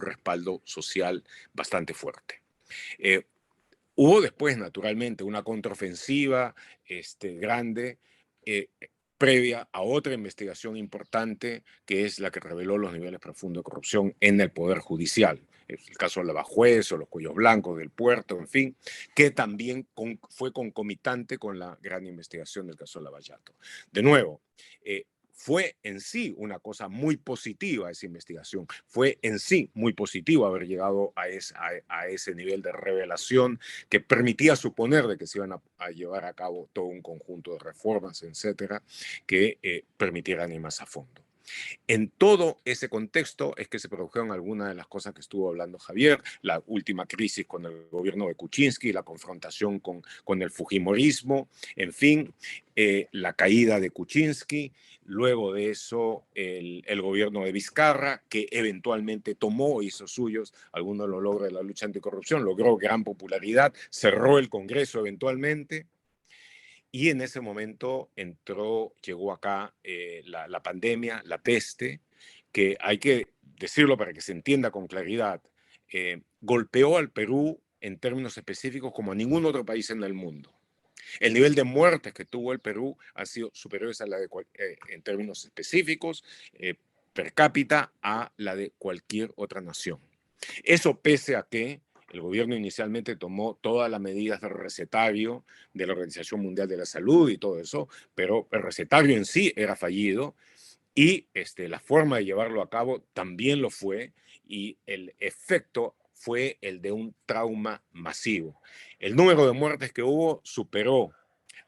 respaldo social bastante fuerte. Hubo después, naturalmente, una contraofensiva grande, previa a otra investigación importante que es la que reveló los niveles profundos de corrupción en el Poder Judicial. El caso de Lavajuez o los Cuellos Blancos del Puerto, en fin, que también fue concomitante con la gran investigación del caso de Lavallato. De nuevo, fue en sí una cosa muy positiva esa investigación. Fue en sí muy positivo haber llegado a ese nivel de revelación que permitía suponer de que se iban a llevar a cabo todo un conjunto de reformas, etcétera, que permitieran ir más a fondo. En todo ese contexto es que se produjeron algunas de las cosas que estuvo hablando Javier, la última crisis con el gobierno de Kuczynski, la confrontación con el fujimorismo, en fin, la caída de Kuczynski, luego de eso el gobierno de Vizcarra, que eventualmente tomó, hizo suyos algunos de los logros de la lucha anticorrupción, logró gran popularidad, cerró el Congreso eventualmente. Y en ese momento llegó acá la pandemia, la peste, que hay que decirlo para que se entienda con claridad, golpeó al Perú en términos específicos como a ningún otro país en el mundo. El nivel de muertes que tuvo el Perú ha sido superiores a la en términos específicos, per cápita, a la de cualquier otra nación. Eso pese a que el gobierno inicialmente tomó todas las medidas del recetario de la Organización Mundial de la Salud y todo eso, pero el recetario en sí era fallido y la forma de llevarlo a cabo también lo fue, y el efecto fue el de un trauma masivo. El número de muertes que hubo superó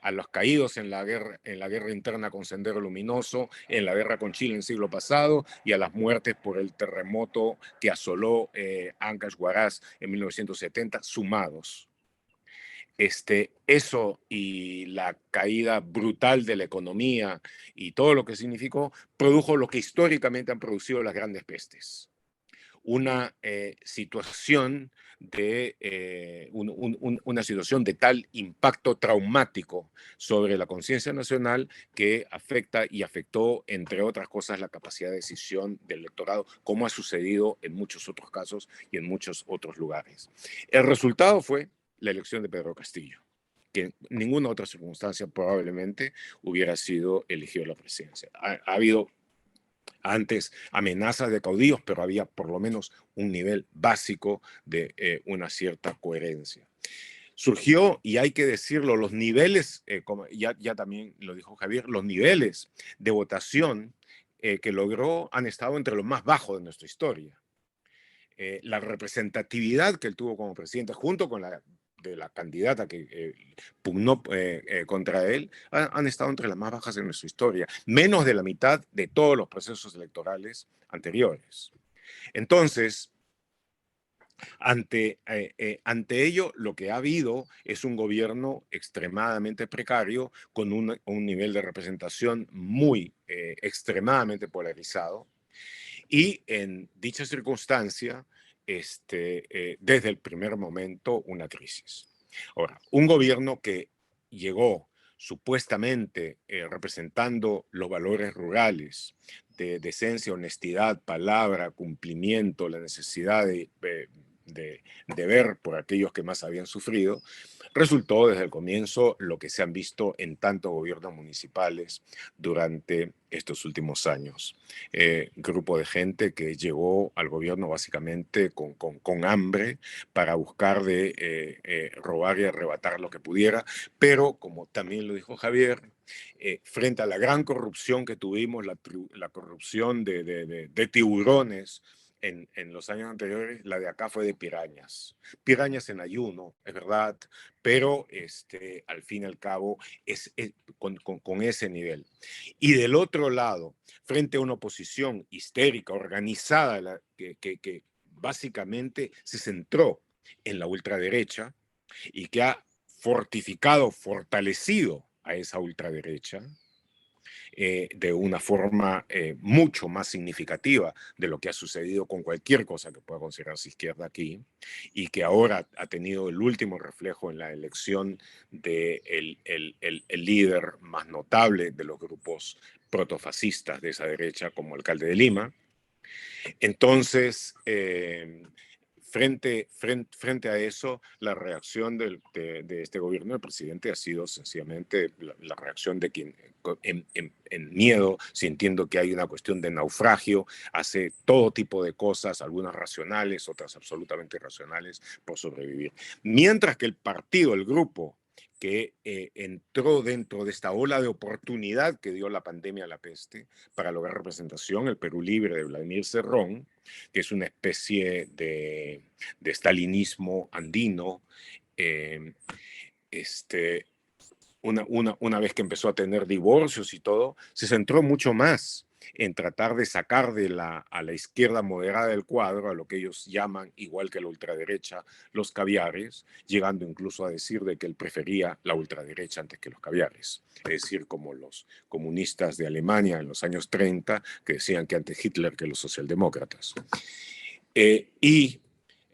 a los caídos en la guerra interna con Sendero Luminoso, en la guerra con Chile en el siglo pasado, y a las muertes por el terremoto que asoló Ancash, Huaraz en 1970, sumados. Eso y la caída brutal de la economía y todo lo que significó, produjo lo que históricamente han producido las grandes pestes. Una situación una situación de tal impacto traumático sobre la conciencia nacional que afecta y afectó, entre otras cosas, la capacidad de decisión del electorado, como ha sucedido en muchos otros casos y en muchos otros lugares. El resultado fue la elección de Pedro Castillo, que en ninguna otra circunstancia probablemente hubiera sido elegido a la presidencia. Ha habido antes amenazas de caudillos, pero había por lo menos un nivel básico de una cierta coherencia. Surgió, y hay que decirlo, los niveles, como ya también lo dijo Javier, los niveles de votación que logró han estado entre los más bajos de nuestra historia. La representatividad que él tuvo como presidente, junto con la de la candidata que pugnó contra él, han estado entre las más bajas en nuestra historia, menos de la mitad de todos los procesos electorales anteriores. Entonces, ante ello, lo que ha habido es un gobierno extremadamente precario, con un nivel de representación muy extremadamente polarizado, y en dicha circunstancia, desde el primer momento, una crisis. Ahora, un gobierno que llegó supuestamente representando los valores rurales de decencia, honestidad, palabra, cumplimiento, la necesidad de ver por aquellos que más habían sufrido, resultó desde el comienzo lo que se han visto en tantos gobiernos municipales durante estos últimos años. Grupo de gente que llegó al gobierno básicamente con hambre para buscar de robar y arrebatar lo que pudiera, pero como también lo dijo Javier, frente a la gran corrupción que tuvimos, la corrupción de tiburones, en los años anteriores, la de acá fue de pirañas. Pirañas en ayuno, es verdad, pero al fin y al cabo es con ese nivel. Y del otro lado, frente a una oposición histérica, organizada, que básicamente se centró en la ultraderecha y que ha fortalecido a esa ultraderecha, de una forma mucho más significativa de lo que ha sucedido con cualquier cosa que pueda considerarse izquierda aquí, y que ahora ha tenido el último reflejo en la elección del el líder más notable de los grupos protofascistas de esa derecha como alcalde de Lima. Entonces, frente a eso, la reacción de este gobierno del presidente ha sido sencillamente la reacción de quien en miedo, sintiendo que hay una cuestión de naufragio, hace todo tipo de cosas, algunas racionales, otras absolutamente irracionales, por sobrevivir. Mientras que el partido, el grupo que entró dentro de esta ola de oportunidad que dio la pandemia a la peste para lograr representación, el Perú Libre de Vladimir Cerrón, que es una especie de stalinismo andino, eh, una vez que empezó a tener divorcios y todo, se centró mucho más en tratar de sacar a la izquierda moderada del cuadro, a lo que ellos llaman, igual que la ultraderecha, los caviares, llegando incluso a decir de que él prefería la ultraderecha antes que los caviares. Es decir, como los comunistas de Alemania en los años 30, que decían que antes Hitler que los socialdemócratas. Y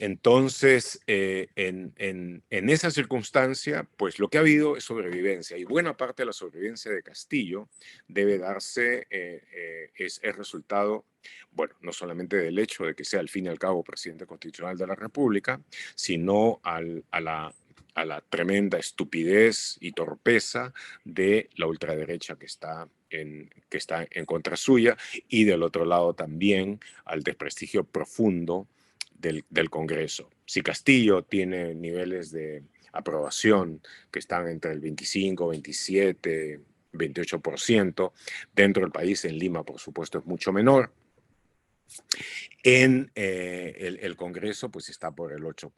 entonces, en esa circunstancia, pues lo que ha habido es sobrevivencia, y buena parte de la sobrevivencia de Castillo debe darse, es resultado, bueno, no solamente del hecho de que sea al fin y al cabo presidente constitucional de la República, sino a la tremenda estupidez y torpeza de la ultraderecha que está en contra suya, y del otro lado también al desprestigio profundo del Congreso. Si Castillo tiene niveles de aprobación que están entre el 25, 27, 28%, dentro del país, en Lima, por supuesto, es mucho menor. En el Congreso, pues está por el 8%,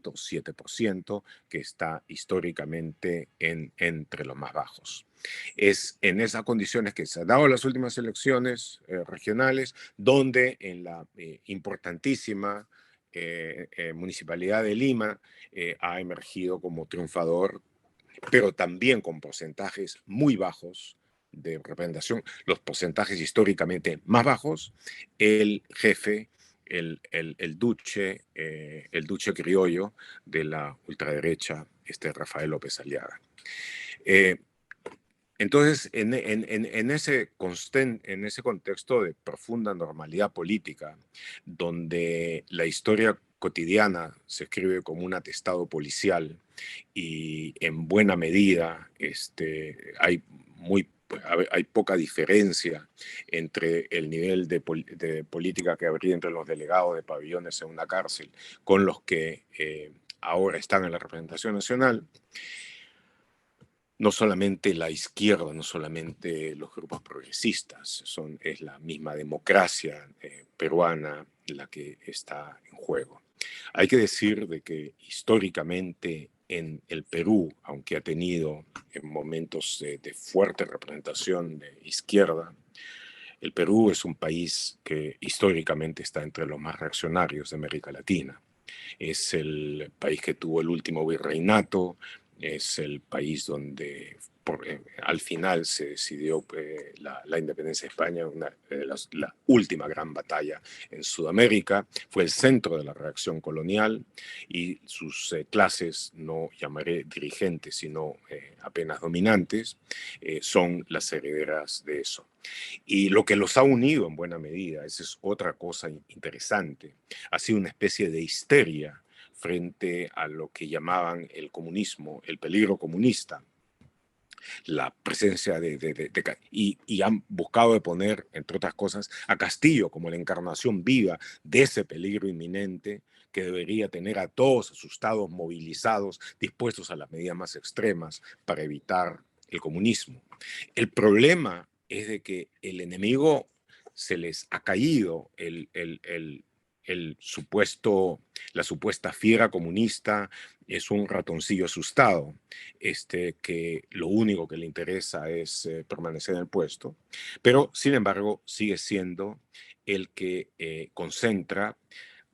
7%, que está históricamente entre los más bajos. Es en esas condiciones que se han dado las últimas elecciones regionales, donde en la importantísima Municipalidad de Lima ha emergido como triunfador, pero también con porcentajes muy bajos de representación, los porcentajes históricamente más bajos, el jefe, el duce criollo de la ultraderecha, Rafael López Aliaga. Entonces, en ese contexto de profunda normalidad política, donde la historia cotidiana se escribe como un atestado policial y en buena medida hay poca diferencia entre el nivel de política que habría entre los delegados de pabellones en una cárcel con los que ahora están en la representación nacional. No solamente la izquierda, no solamente los grupos progresistas, es la misma democracia peruana la que está en juego. Hay que decir de que históricamente en el Perú, aunque ha tenido momentos de fuerte representación de izquierda, el Perú es un país que históricamente está entre los más reaccionarios de América Latina. Es el país que tuvo el último virreinato, es el país donde al final se decidió la independencia de España, la última gran batalla en Sudamérica. Fue el centro de la reacción colonial, y sus clases, no llamaré dirigentes, sino apenas dominantes, son las herederas de eso. Y lo que los ha unido en buena medida, esa es otra cosa interesante, ha sido una especie de histeria frente a lo que llamaban el comunismo, el peligro comunista, la presencia y han buscado de poner, entre otras cosas, a Castillo como la encarnación viva de ese peligro inminente que debería tener a todos asustados, movilizados, dispuestos a las medidas más extremas para evitar el comunismo. El problema es de que el enemigo se les ha caído, la supuesta fiera comunista es un ratoncillo asustado, que lo único que le interesa es permanecer en el puesto, pero sin embargo sigue siendo el que concentra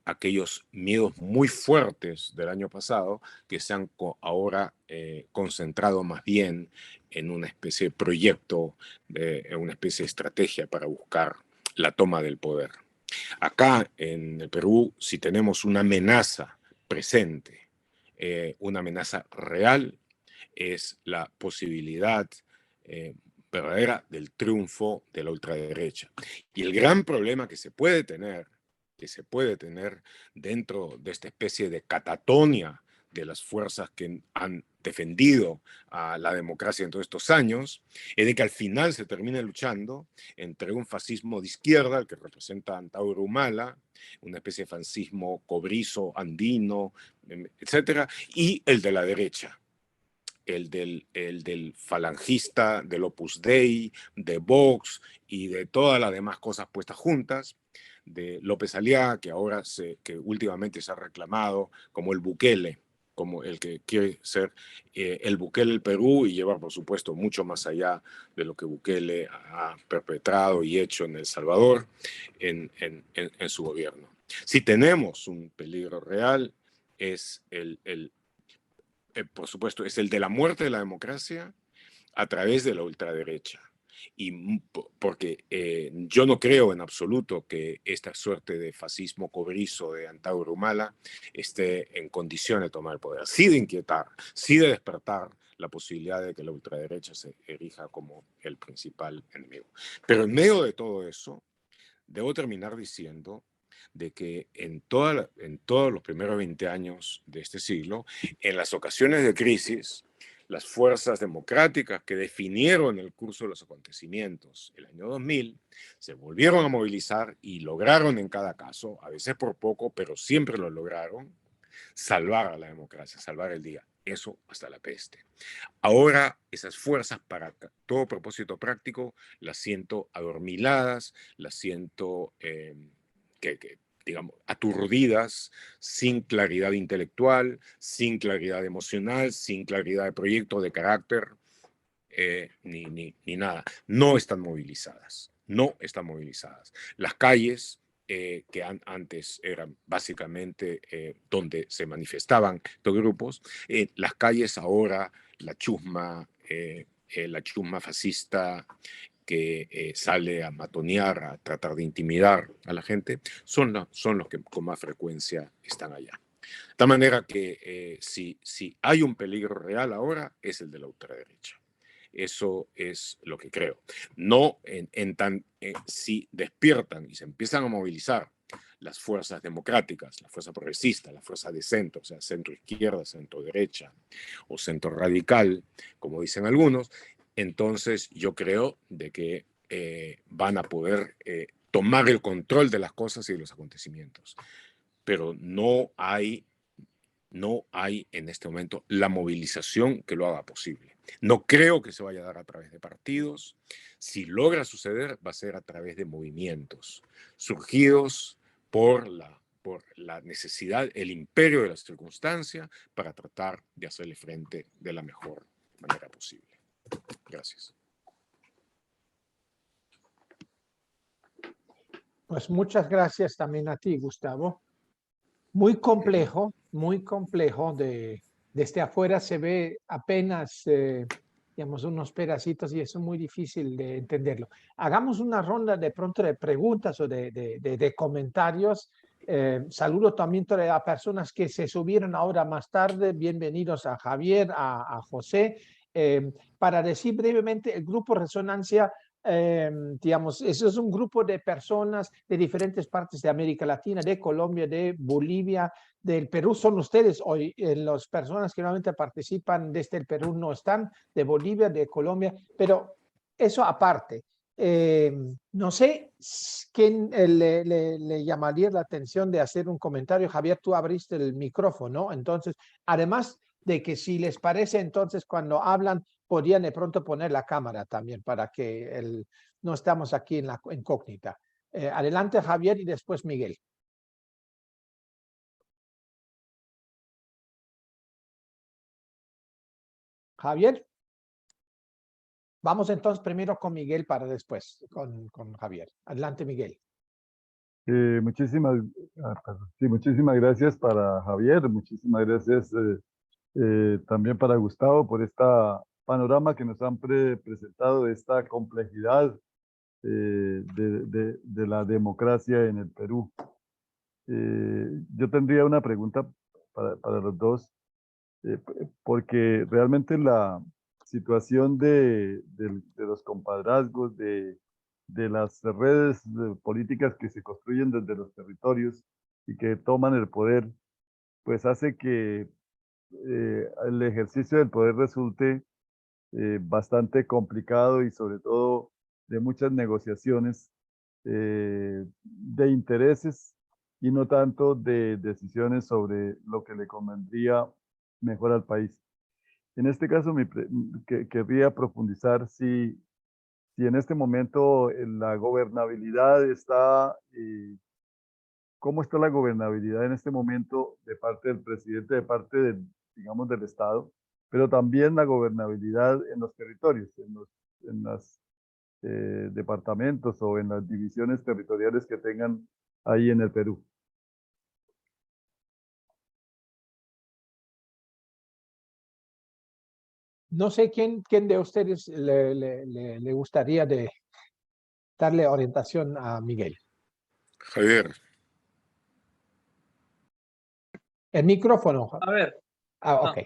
aquellos miedos muy fuertes del año pasado que se han ahora concentrado más bien en una especie de proyecto, en una especie de estrategia para buscar la toma del poder. Acá en el Perú, si tenemos una amenaza presente, una amenaza real, es la posibilidad verdadera del triunfo de la ultraderecha. Y el gran problema que se puede tener que se puede tener dentro de esta especie de catatonia de las fuerzas que han defendido a la democracia en todos estos años, es de que al final se termine luchando entre un fascismo de izquierda, el que representa a Antauro Humala, una especie de fascismo cobrizo, andino, etcétera, y el de la derecha, el del falangista, del Opus Dei, de Vox y de todas las demás cosas puestas juntas, de López Aliaga, que últimamente se ha reclamado como el Bukele, como el que quiere ser el Bukele del Perú y llevar, por supuesto, mucho más allá de lo que Bukele ha perpetrado y hecho en El Salvador en su gobierno. Si tenemos un peligro real, es por supuesto, es el de la muerte de la democracia a través de la ultraderecha. Y porque yo no creo en absoluto que esta suerte de fascismo cobrizo de Antauro Humala esté en condiciones de tomar el poder. Sí de inquietar, sí de despertar la posibilidad de que la ultraderecha se erija como el principal enemigo. Pero en medio de todo eso, debo terminar diciendo de que en todos los primeros 20 años de este siglo, en las ocasiones de crisis, las fuerzas democráticas que definieron el curso de los acontecimientos el año 2000 se volvieron a movilizar y lograron en cada caso, a veces por poco, pero siempre lo lograron, salvar a la democracia, salvar el día. Eso hasta la peste. Ahora esas fuerzas para todo propósito práctico las siento adormiladas, las siento digamos, aturdidas, sin claridad intelectual, sin claridad emocional, sin claridad de proyecto, de carácter, ni nada. No están movilizadas, no están movilizadas. Las calles que antes eran básicamente donde se manifestaban estos grupos, las calles ahora, la chusma fascista que sale a matonear, a tratar de intimidar a la gente, son los que con más frecuencia están allá. De tal manera que si hay un peligro real ahora, es el de la ultraderecha. Eso es lo que creo. No si despiertan y se empiezan a movilizar las fuerzas democráticas, la fuerza progresista, la fuerza de centro, o sea, centro izquierda, centro derecha o centro radical, como dicen algunos, entonces yo creo de que van a poder tomar el control de las cosas y de los acontecimientos. Pero no hay en este momento la movilización que lo haga posible. No creo que se vaya a dar a través de partidos. Si logra suceder, va a ser a través de movimientos surgidos por la necesidad, el imperio de la circunstancia, para tratar de hacerle frente de la mejor manera posible. Gracias.
Pues muchas gracias también a ti, Gustavo. Muy complejo desde afuera se ve apenas, digamos, unos pedacitos y eso es muy difícil de entenderlo. Hagamos una ronda de pronto de preguntas o de comentarios. Saludo también a personas que se subieron ahora más tarde. Bienvenidos a Javier, a José. Para decir brevemente, el grupo Resonancia, digamos, eso es un grupo de personas de diferentes partes de América Latina, de Colombia, de Bolivia, del Perú. Son ustedes hoy, las personas que normalmente participan desde el Perú no están, de Bolivia, de Colombia, pero eso aparte. No sé quién le llamaría la atención de hacer un comentario. Javier, tú abriste el micrófono, entonces, además de que si les parece, entonces cuando hablan, podrían de pronto poner la cámara también para que no estamos aquí en la incógnita. Adelante, Javier, y después Miguel. Javier. Vamos entonces primero con Miguel para después con Javier. Adelante, Miguel.
Muchísimas gracias para Javier, muchísimas gracias también para Gustavo por esta panorama que nos han presentado de esta complejidad de la democracia en el Perú. Yo tendría una pregunta para los dos, porque realmente la situación de los compadrazgos, de de las redes políticas que se construyen desde los territorios y que toman el poder, pues hace que el ejercicio del poder resulte bastante complicado y sobre todo de muchas negociaciones de intereses y no tanto de decisiones sobre lo que le convendría mejor al país. En este caso, querría profundizar si en este momento la gobernabilidad está, ¿cómo está la gobernabilidad en este momento de parte del presidente, de parte del, digamos, del Estado, pero también la gobernabilidad en los territorios, en los departamentos o en las divisiones territoriales que tengan ahí en el Perú?
No sé quién de ustedes le gustaría de darle orientación a Miguel.
Javier.
El micrófono.
A ver,
Ok.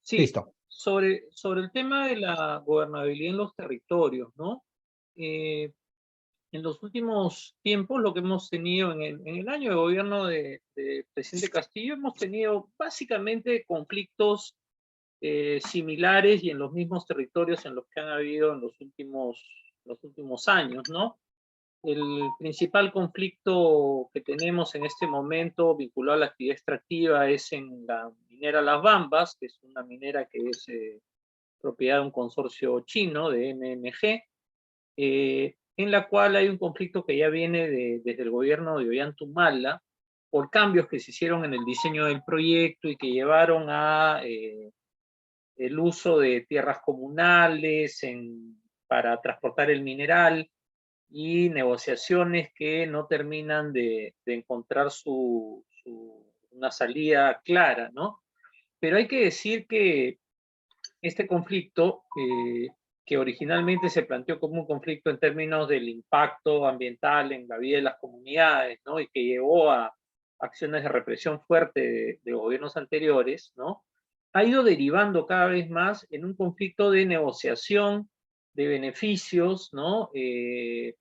sí,
Listo.
sobre el tema de la gobernabilidad en los territorios, ¿no? En los últimos tiempos, lo que hemos tenido en el año de gobierno de presidente Castillo, hemos tenido básicamente conflictos similares y en los mismos territorios en los que han habido en los últimos años, ¿no? El principal conflicto que tenemos en este momento vinculado a la actividad extractiva es en la minera Las Bambas, que es una minera que es propiedad de un consorcio chino de MMG, en la cual hay un conflicto que ya viene desde el gobierno de Ollanta por cambios que se hicieron en el diseño del proyecto y que llevaron a el uso de tierras comunales para transportar el mineral y negociaciones que no terminan de encontrar una salida clara, ¿no? Pero hay que decir que este conflicto, que originalmente se planteó como un conflicto en términos del impacto ambiental en la vida de las comunidades, ¿no? Y que llevó a acciones de represión fuerte de gobiernos anteriores, ¿no? Ha ido derivando cada vez más en un conflicto de negociación de beneficios, ¿no? Que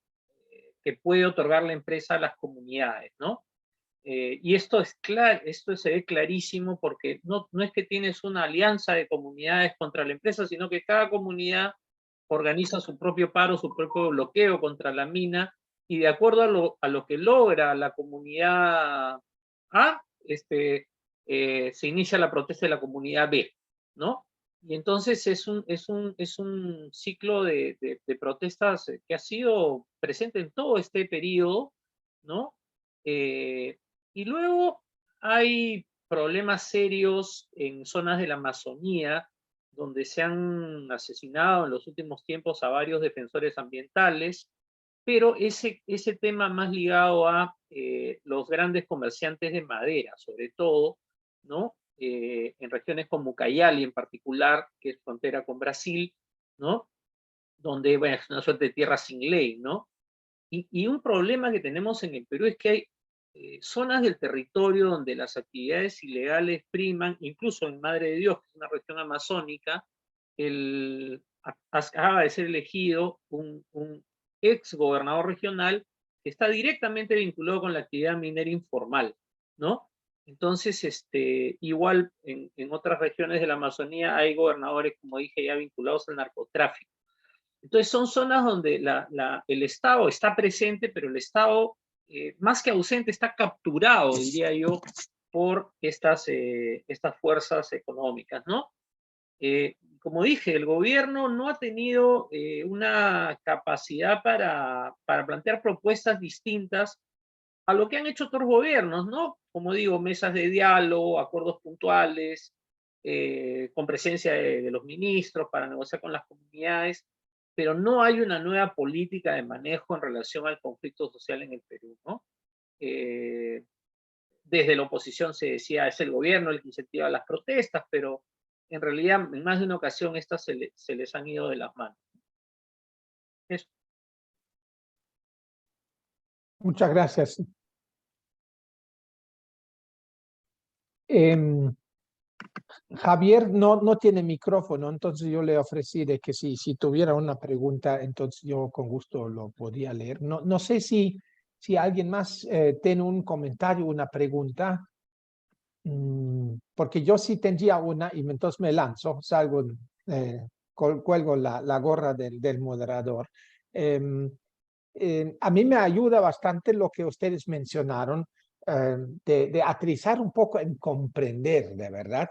puede otorgar la empresa a las comunidades, ¿no? Y esto es claro, esto se ve clarísimo porque no es que tienes una alianza de comunidades contra la empresa, sino que cada comunidad organiza su propio paro, su propio bloqueo contra la mina, y de acuerdo a lo que logra la comunidad A, se inicia la protesta de la comunidad B, ¿no? Y entonces es un ciclo de protestas que ha sido presente en todo este periodo, ¿no? Y luego hay problemas serios en zonas de la Amazonía, donde se han asesinado en los últimos tiempos a varios defensores ambientales, pero ese tema más ligado a los grandes comerciantes de madera, sobre todo, ¿no? En regiones como Ucayali en particular, que es frontera con Brasil, ¿no? Donde, bueno, es una suerte de tierra sin ley, ¿no? Y un problema que tenemos en el Perú es que hay zonas del territorio donde las actividades ilegales priman, incluso en Madre de Dios, que es una región amazónica, acaba de ser elegido un ex gobernador regional que está directamente vinculado con la actividad minera informal, ¿no? Entonces, igual en otras regiones de la Amazonía hay gobernadores, como dije, ya vinculados al narcotráfico. Entonces son zonas donde el Estado está presente, pero el Estado, más que ausente, está capturado, diría yo, por estas fuerzas económicas, ¿no? Como dije, el gobierno no ha tenido una capacidad para plantear propuestas distintas a lo que han hecho otros gobiernos, ¿no? Como digo, mesas de diálogo, acuerdos puntuales, con presencia de los ministros para negociar con las comunidades, pero no hay una nueva política de manejo en relación al conflicto social en el Perú, ¿no? Desde la oposición se decía, es el gobierno el que incentiva las protestas, pero en realidad en más de una ocasión estas se les han ido de las manos. Eso.
Muchas gracias. Javier no tiene micrófono, entonces yo le ofrecí de que si tuviera una pregunta, entonces yo con gusto lo podía leer. No sé si alguien más tiene un comentario, una pregunta, porque yo sí tendría una y entonces me lanzo, salgo, cuelgo la gorra del moderador. A mí me ayuda bastante lo que ustedes mencionaron, de aterrizar un poco en comprender de verdad,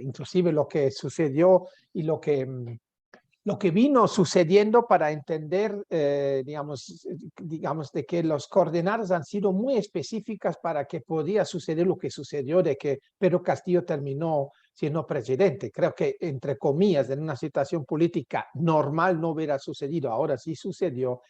inclusive lo que sucedió y lo que vino sucediendo para entender, digamos, de que las coordenadas han sido muy específicas para que podía suceder lo que sucedió, de que Pedro Castillo terminó siendo presidente. Creo que, entre comillas, en una situación política normal no hubiera sucedido, ahora sí sucedió.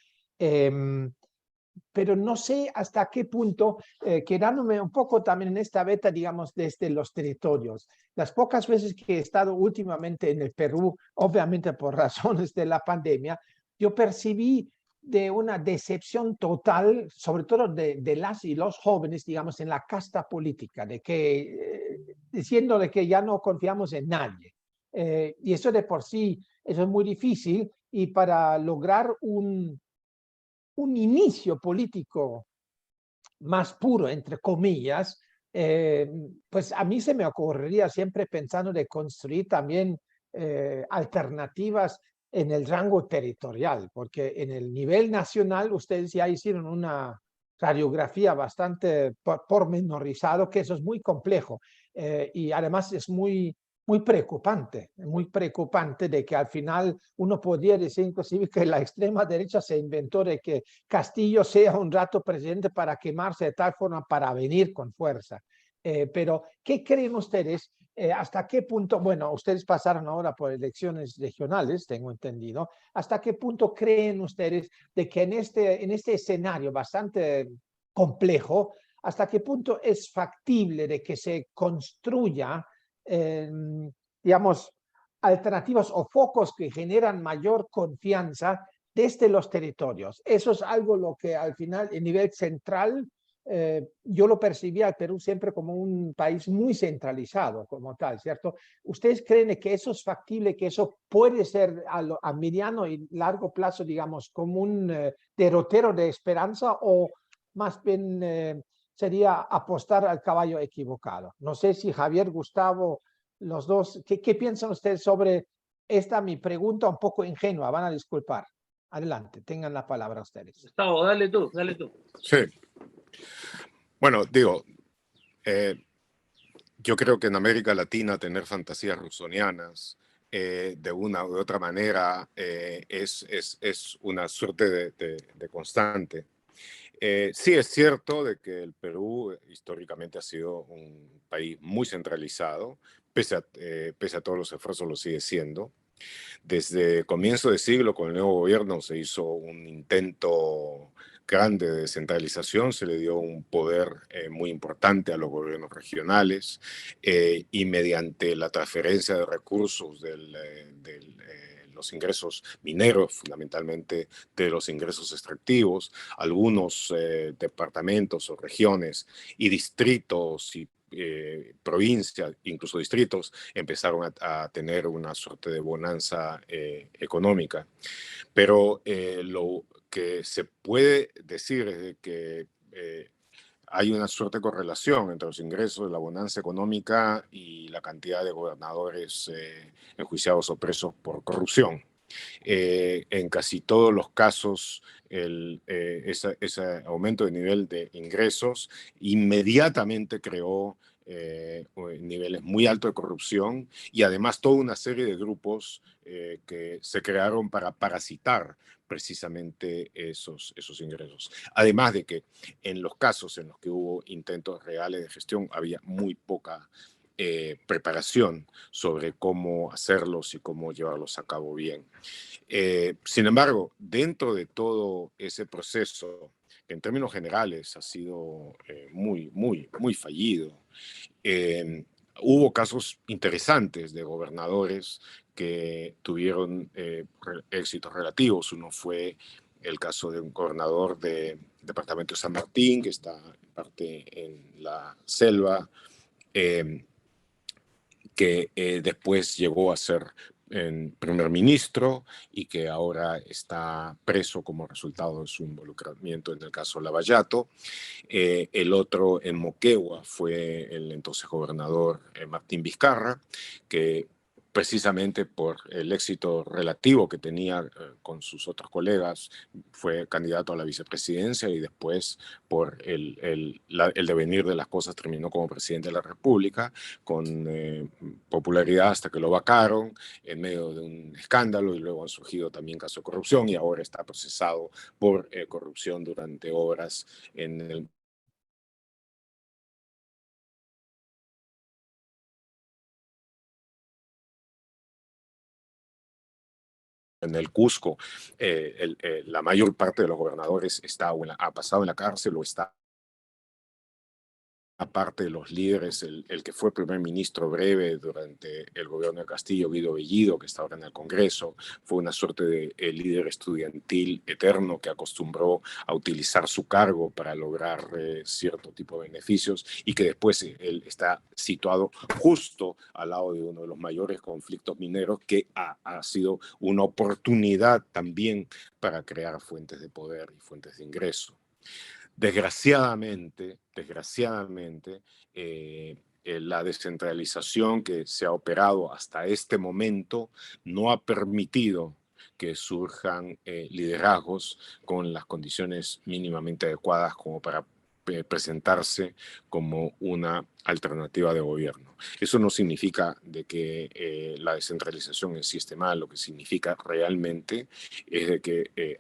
Pero no sé hasta qué punto, quedándome un poco también en esta beta, digamos, desde los territorios. Las pocas veces que he estado últimamente en el Perú, obviamente por razones de la pandemia, yo percibí de una decepción total, sobre todo de las y los jóvenes, digamos, en la casta política, de que, diciendo de que ya no confiamos en nadie. Y eso de por sí, eso es muy difícil, y para lograr un inicio político más puro, entre comillas, pues a mí se me ocurriría siempre pensando de construir también alternativas en el rango territorial, porque en el nivel nacional ustedes ya hicieron una radiografía bastante pormenorizado, que eso es muy complejo, y además es muy preocupante de que al final uno podría decir inclusive que la extrema derecha se inventó de que Castillo sea un rato presidente para quemarse de tal forma para venir con fuerza. Pero, ¿qué creen ustedes? ¿Hasta qué punto? Bueno, ustedes pasaron ahora por elecciones regionales, tengo entendido. ¿Hasta qué punto creen ustedes de que en este escenario bastante complejo, hasta qué punto es factible de que se construya, digamos, alternativas o focos que generan mayor confianza desde los territorios? Eso es algo lo que al final, a nivel central, yo lo percibía al Perú siempre como un país muy centralizado como tal, ¿cierto? ¿Ustedes creen que eso es factible, que eso puede ser a mediano y largo plazo, digamos, como un derrotero de esperanza, o más bien sería apostar al caballo equivocado? No sé si Javier, Gustavo, los dos, ¿qué piensan ustedes sobre esta mi pregunta un poco ingenua? Van a disculpar. Adelante, tengan la palabra ustedes.
Gustavo, dale tú.
Sí. Bueno, digo, yo creo que en América Latina tener fantasías rusonianas de una u otra manera es una suerte de constante. Sí es cierto de que el Perú históricamente ha sido un país muy centralizado, pese a todos los esfuerzos lo sigue siendo. Desde comienzo de siglo, con el nuevo gobierno, se hizo un intento grande de descentralización, se le dio un poder muy importante a los gobiernos regionales y mediante la transferencia de recursos de los ingresos mineros, fundamentalmente de los ingresos extractivos, algunos departamentos o regiones y distritos y provincias, incluso distritos, empezaron a tener una suerte de bonanza económica. Pero lo que se puede decir es de que hay una suerte de correlación entre los ingresos de la bonanza económica y la cantidad de gobernadores enjuiciados o presos por corrupción. En casi todos los casos, ese aumento de nivel de ingresos inmediatamente creó niveles muy altos de corrupción y además toda una serie de grupos que se crearon para parasitar precisamente esos ingresos. Además de que en los casos en los que hubo intentos reales de gestión había muy poca preparación sobre cómo hacerlos y cómo llevarlos a cabo bien. Sin embargo, dentro de todo ese proceso, que en términos generales ha sido muy fallido, hubo casos interesantes de gobernadores que tuvieron éxitos relativos. Uno fue el caso de un gobernador del departamento de San Martín, que está en parte en la selva, que después llegó a ser primer ministro y que ahora está preso como resultado de su involucramiento en el caso Lavallato. El otro en Moquegua fue el entonces gobernador Martín Vizcarra, que precisamente por el éxito relativo que tenía con sus otros colegas, fue candidato a la vicepresidencia y después por el devenir de las cosas terminó como presidente de la República, con popularidad hasta que lo vacaron en medio de un escándalo, y luego han surgido también casos de corrupción y ahora está procesado por corrupción durante obras en el Cusco. La mayor parte de los gobernadores ha pasado en la cárcel o está, aparte de los líderes, el que fue primer ministro breve durante el gobierno de Castillo, Guido Bellido, que está ahora en el Congreso, fue una suerte de líder estudiantil eterno que acostumbró a utilizar su cargo para lograr cierto tipo de beneficios, y que después él está situado justo al lado de uno de los mayores conflictos mineros, que ha sido una oportunidad también para crear fuentes de poder y fuentes de ingreso. Desgraciadamente, la descentralización que se ha operado hasta este momento no ha permitido que surjan liderazgos con las condiciones mínimamente adecuadas como para presentarse como una alternativa de gobierno. Eso no significa de que la descentralización en sí esté mal. Lo que significa realmente es de que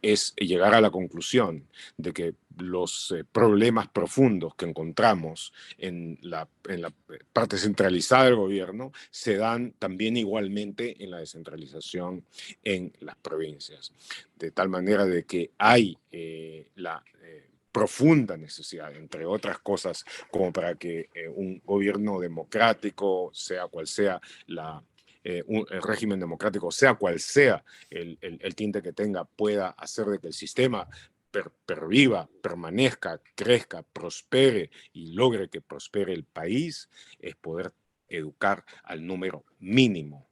es llegar a la conclusión de que los problemas profundos que encontramos en la parte centralizada del gobierno se dan también igualmente en la descentralización en las provincias. De tal manera de que hay la profunda necesidad, entre otras cosas, como para que un gobierno democrático, sea cual sea el régimen democrático, sea cual sea el tinte que tenga, pueda hacer de que el sistema perviva, permanezca, crezca, prospere y logre que prospere el país, es poder educar al número mínimo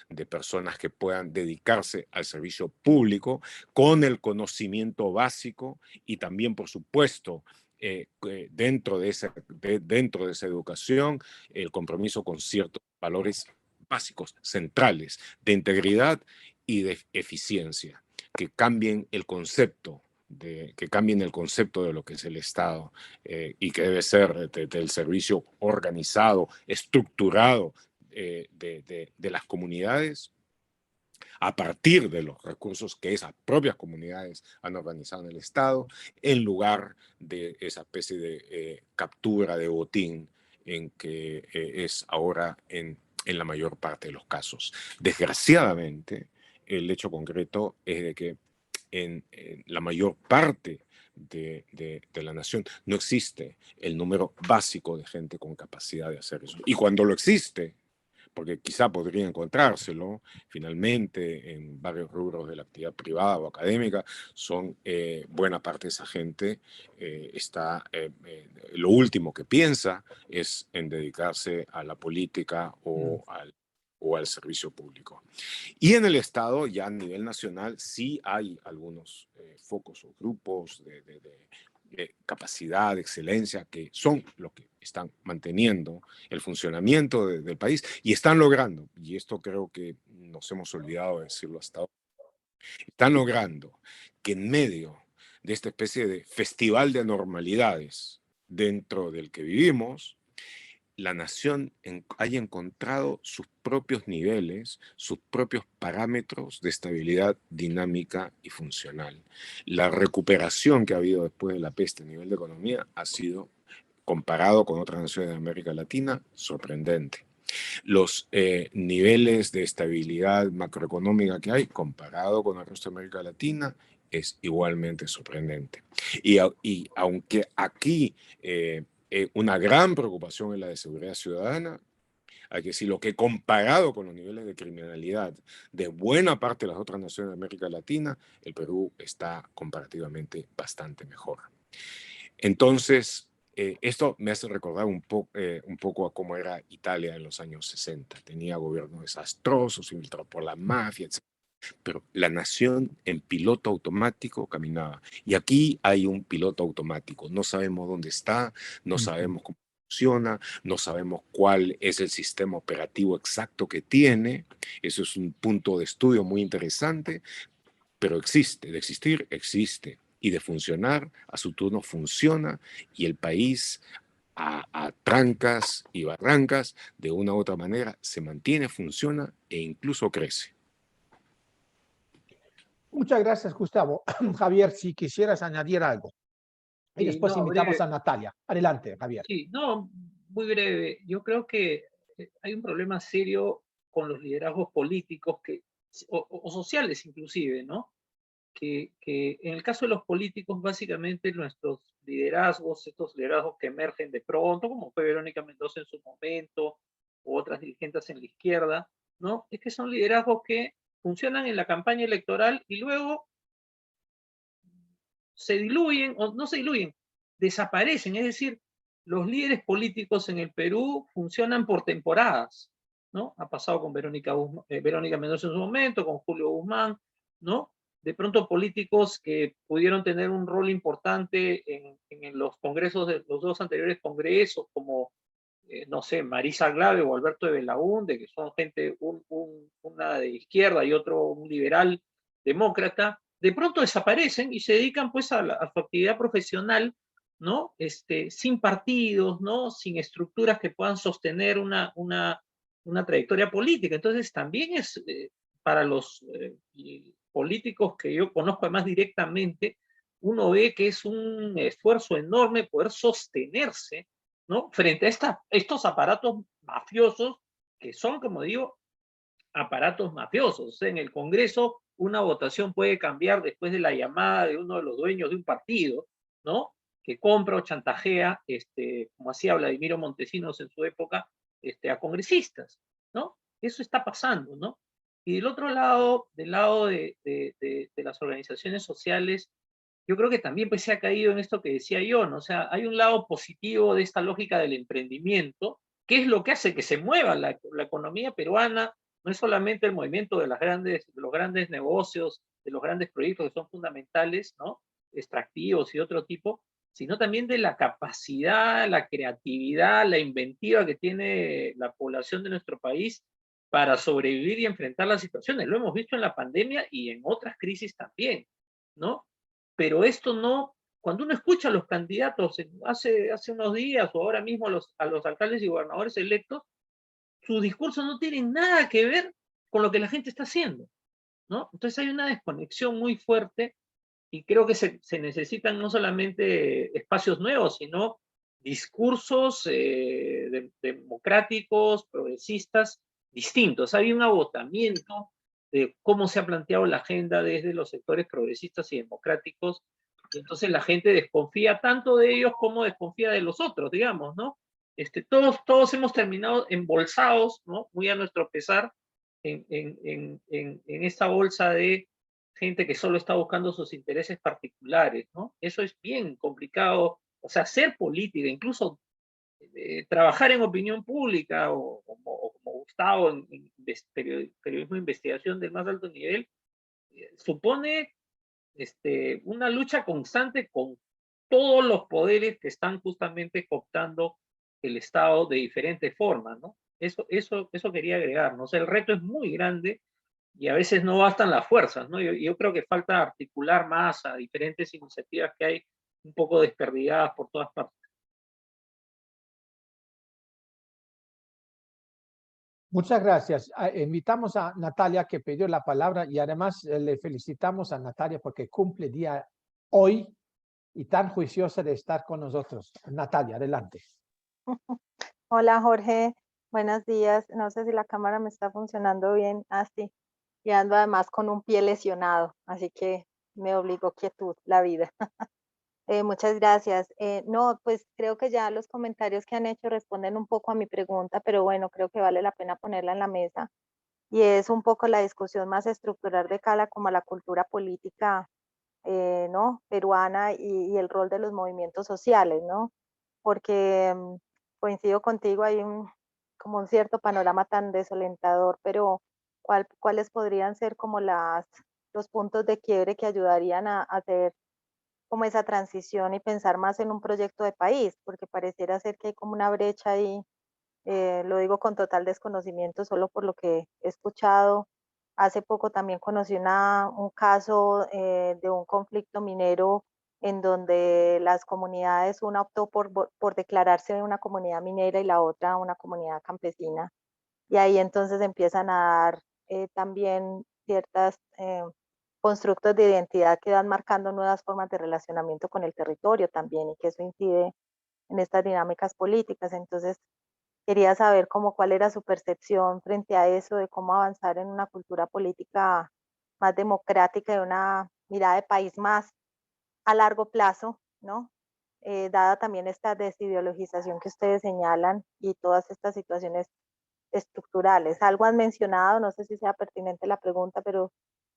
de personas que puedan dedicarse al servicio público con el conocimiento básico y también, por supuesto, dentro de esa educación, el compromiso con ciertos valores básicos, centrales, de integridad y de eficiencia, que cambien el concepto de lo que es el Estado, y que debe ser del servicio organizado, estructurado de las comunidades, a partir de los recursos que esas propias comunidades han organizado en el Estado, en lugar de esa especie de captura de botín en que es ahora en la mayor parte de los casos. Desgraciadamente, el hecho concreto es de que en la mayor parte de la nación no existe el número básico de gente con capacidad de hacer eso. Y cuando lo existe, porque quizá podría encontrárselo finalmente en varios rubros de la actividad privada o académica, son buena parte de esa gente lo último que piensa es en dedicarse a la política o al servicio público. Y en el Estado, ya a nivel nacional, sí hay algunos focos o grupos de capacidad, de excelencia, que son los que están manteniendo el funcionamiento del país y están logrando, y esto creo que nos hemos olvidado de decirlo hasta ahora, están logrando que en medio de esta especie de festival de anormalidades dentro del que vivimos, la nación haya encontrado sus propios niveles, sus propios parámetros de estabilidad dinámica y funcional. La recuperación que ha habido después de la peste a nivel de economía ha sido, comparado con otras naciones de América Latina, sorprendente. Los niveles de estabilidad macroeconómica que hay, comparado con el resto de América Latina, es igualmente sorprendente. Y aunque aquí una gran preocupación es la de seguridad ciudadana, hay que decirlo que comparado con los niveles de criminalidad de buena parte de las otras naciones de América Latina, el Perú está comparativamente bastante mejor. Entonces, esto me hace recordar un poco a cómo era Italia en los años 60. Tenía gobiernos desastrosos, infiltrados por la mafia, etc. Pero la nación en piloto automático caminaba. Y aquí hay un piloto automático. No sabemos dónde está, no sabemos cómo funciona, no sabemos cuál es el sistema operativo exacto que tiene. Eso es un punto de estudio muy interesante, pero existe. De existir, existe. Y de funcionar, a su turno funciona, y el país a trancas y barrancas, de una u otra manera, se mantiene, funciona e incluso crece.
Muchas gracias, Gustavo. Javier, si quisieras añadir algo. Y
Sí,
después
no,
invitamos
breve.
a Natalia. Adelante, Javier.
Sí, no, muy breve. Yo creo que hay un problema serio con los liderazgos políticos o sociales inclusive, ¿no? Que en el caso de los políticos, básicamente nuestros liderazgos, estos liderazgos que emergen de pronto, como fue Verónica Mendoza en su momento, o otras dirigentes en la izquierda, ¿no? Es que son liderazgos que funcionan en la campaña electoral y luego se diluyen, o no se diluyen, desaparecen. Es decir, los líderes políticos en el Perú funcionan por temporadas, ¿no? Ha pasado con Verónica Mendoza en su momento, con Julio Guzmán, ¿no? De pronto políticos que pudieron tener un rol importante en los congresos, de los dos anteriores congresos, como, no sé, Marisa Glave o Alberto de Belaúnde, que son gente, una de izquierda y otro un liberal demócrata, de pronto desaparecen y se dedican pues a su actividad profesional, ¿no? Sin partidos, ¿no? Sin estructuras que puedan sostener una trayectoria política. Entonces también es para los políticos que yo conozco más directamente, uno ve que es un esfuerzo enorme poder sostenerse, ¿no? Frente a estos aparatos mafiosos que son, como digo, aparatos mafiosos. O sea, en el Congreso una votación puede cambiar después de la llamada de uno de los dueños de un partido, ¿no? Que compra o chantajea, como hacía Vladimiro Montesinos en su época, a congresistas, ¿no? Eso está pasando, ¿no? Y del otro lado, del lado de las organizaciones sociales, yo creo que también pues se ha caído en esto que decía yo, ¿no? O sea, hay un lado positivo de esta lógica del emprendimiento, que es lo que hace que se mueva la economía peruana. No es solamente el movimiento de los grandes negocios, de los grandes proyectos que son fundamentales, ¿no? Extractivos y otro tipo, sino también de la capacidad, la creatividad, la inventiva que tiene la población de nuestro país para sobrevivir y enfrentar las situaciones. Lo hemos visto en la pandemia y en otras crisis también, ¿no? Pero esto no, cuando uno escucha a los candidatos hace unos días o ahora mismo a los alcaldes y gobernadores electos, sus discursos no tienen nada que ver con lo que la gente está haciendo, ¿no? Entonces hay una desconexión muy fuerte y creo que se necesitan no solamente espacios nuevos, sino discursos democráticos, progresistas, distintos. Hay un agotamiento de cómo se ha planteado la agenda desde los sectores progresistas y democráticos, y entonces la gente desconfía tanto de ellos como desconfía de los otros, digamos, ¿no? Todos hemos terminado embolsados, ¿no? Muy a nuestro pesar, en esta bolsa de gente que solo está buscando sus intereses particulares, ¿no? Eso es bien complicado. O sea, hacer política, incluso trabajar en opinión pública o como Gustavo en periodismo de investigación del más alto nivel, supone una lucha constante con todos los poderes que están justamente cooptando el Estado de diferentes formas, ¿no? Eso quería agregar, ¿no? O sea, el reto es muy grande y a veces no bastan las fuerzas, ¿no? Yo creo que falta articular más a diferentes iniciativas que hay un poco desperdigadas por todas partes.
Muchas gracias. Invitamos a Natalia, que pidió la palabra, y además le felicitamos a Natalia porque cumple día hoy y tan juiciosa de estar con nosotros. Natalia, adelante.
Hola Jorge, buenos días. No sé si la cámara me está funcionando bien. Sí. Y ando además con un pie lesionado, así que me obligó quietud la vida. Muchas gracias. No, pues creo que ya los comentarios que han hecho responden un poco a mi pregunta, pero bueno, creo que vale la pena ponerla en la mesa. Y es un poco la discusión más estructural de cara como a la cultura política, ¿no? Peruana y el rol de los movimientos sociales, ¿no? porque coincido contigo, hay como un cierto panorama tan desalentador, pero ¿cuáles podrían ser como los puntos de quiebre que ayudarían a hacer como esa transición y pensar más en un proyecto de país? Porque pareciera ser que hay como una brecha ahí, lo digo con total desconocimiento, solo por lo que he escuchado. Hace poco también conocí un caso de un conflicto minero en donde las comunidades, una optó por declararse una comunidad minera y la otra una comunidad campesina. Y ahí entonces empiezan a dar también ciertas constructos de identidad que van marcando nuevas formas de relacionamiento con el territorio también, y que eso incide en estas dinámicas políticas. Entonces, quería saber cuál era su percepción frente a eso, de cómo avanzar en una cultura política más democrática y una mirada de país más a largo plazo, ¿no? Dada también esta desideologización que ustedes señalan y todas estas situaciones estructurales. Algo han mencionado, no sé si sea pertinente la pregunta, pero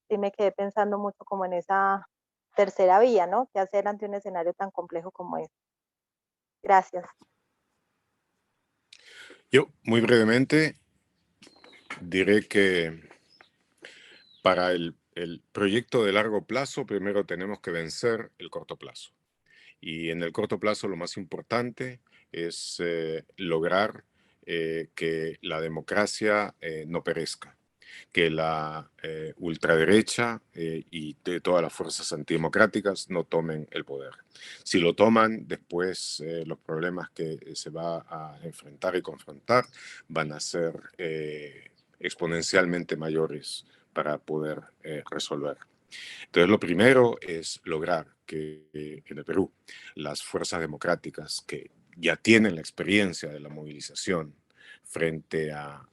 sí me quedé pensando mucho como en esa tercera vía, ¿no? ¿Qué hacer ante un escenario tan complejo como este? Gracias.
Yo, muy brevemente, diré que para el proyecto de largo plazo, primero tenemos que vencer el corto plazo. Y en el corto plazo lo más importante es lograr que la democracia no perezca, que la ultraderecha y de todas las fuerzas antidemocráticas no tomen el poder. Si lo toman, después los problemas que se va a enfrentar y confrontar van a ser exponencialmente mayores para poder resolver. Entonces, lo primero es lograr que en el Perú las fuerzas democráticas que ya tienen la experiencia de la movilización frente a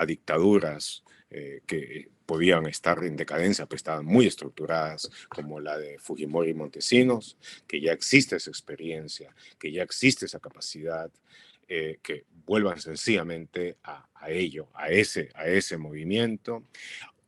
dictaduras que podían estar en decadencia, pues estaban muy estructuradas, como la de Fujimori y Montesinos, que ya existe esa experiencia, que ya existe esa capacidad, que vuelvan sencillamente a ello, a ese movimiento.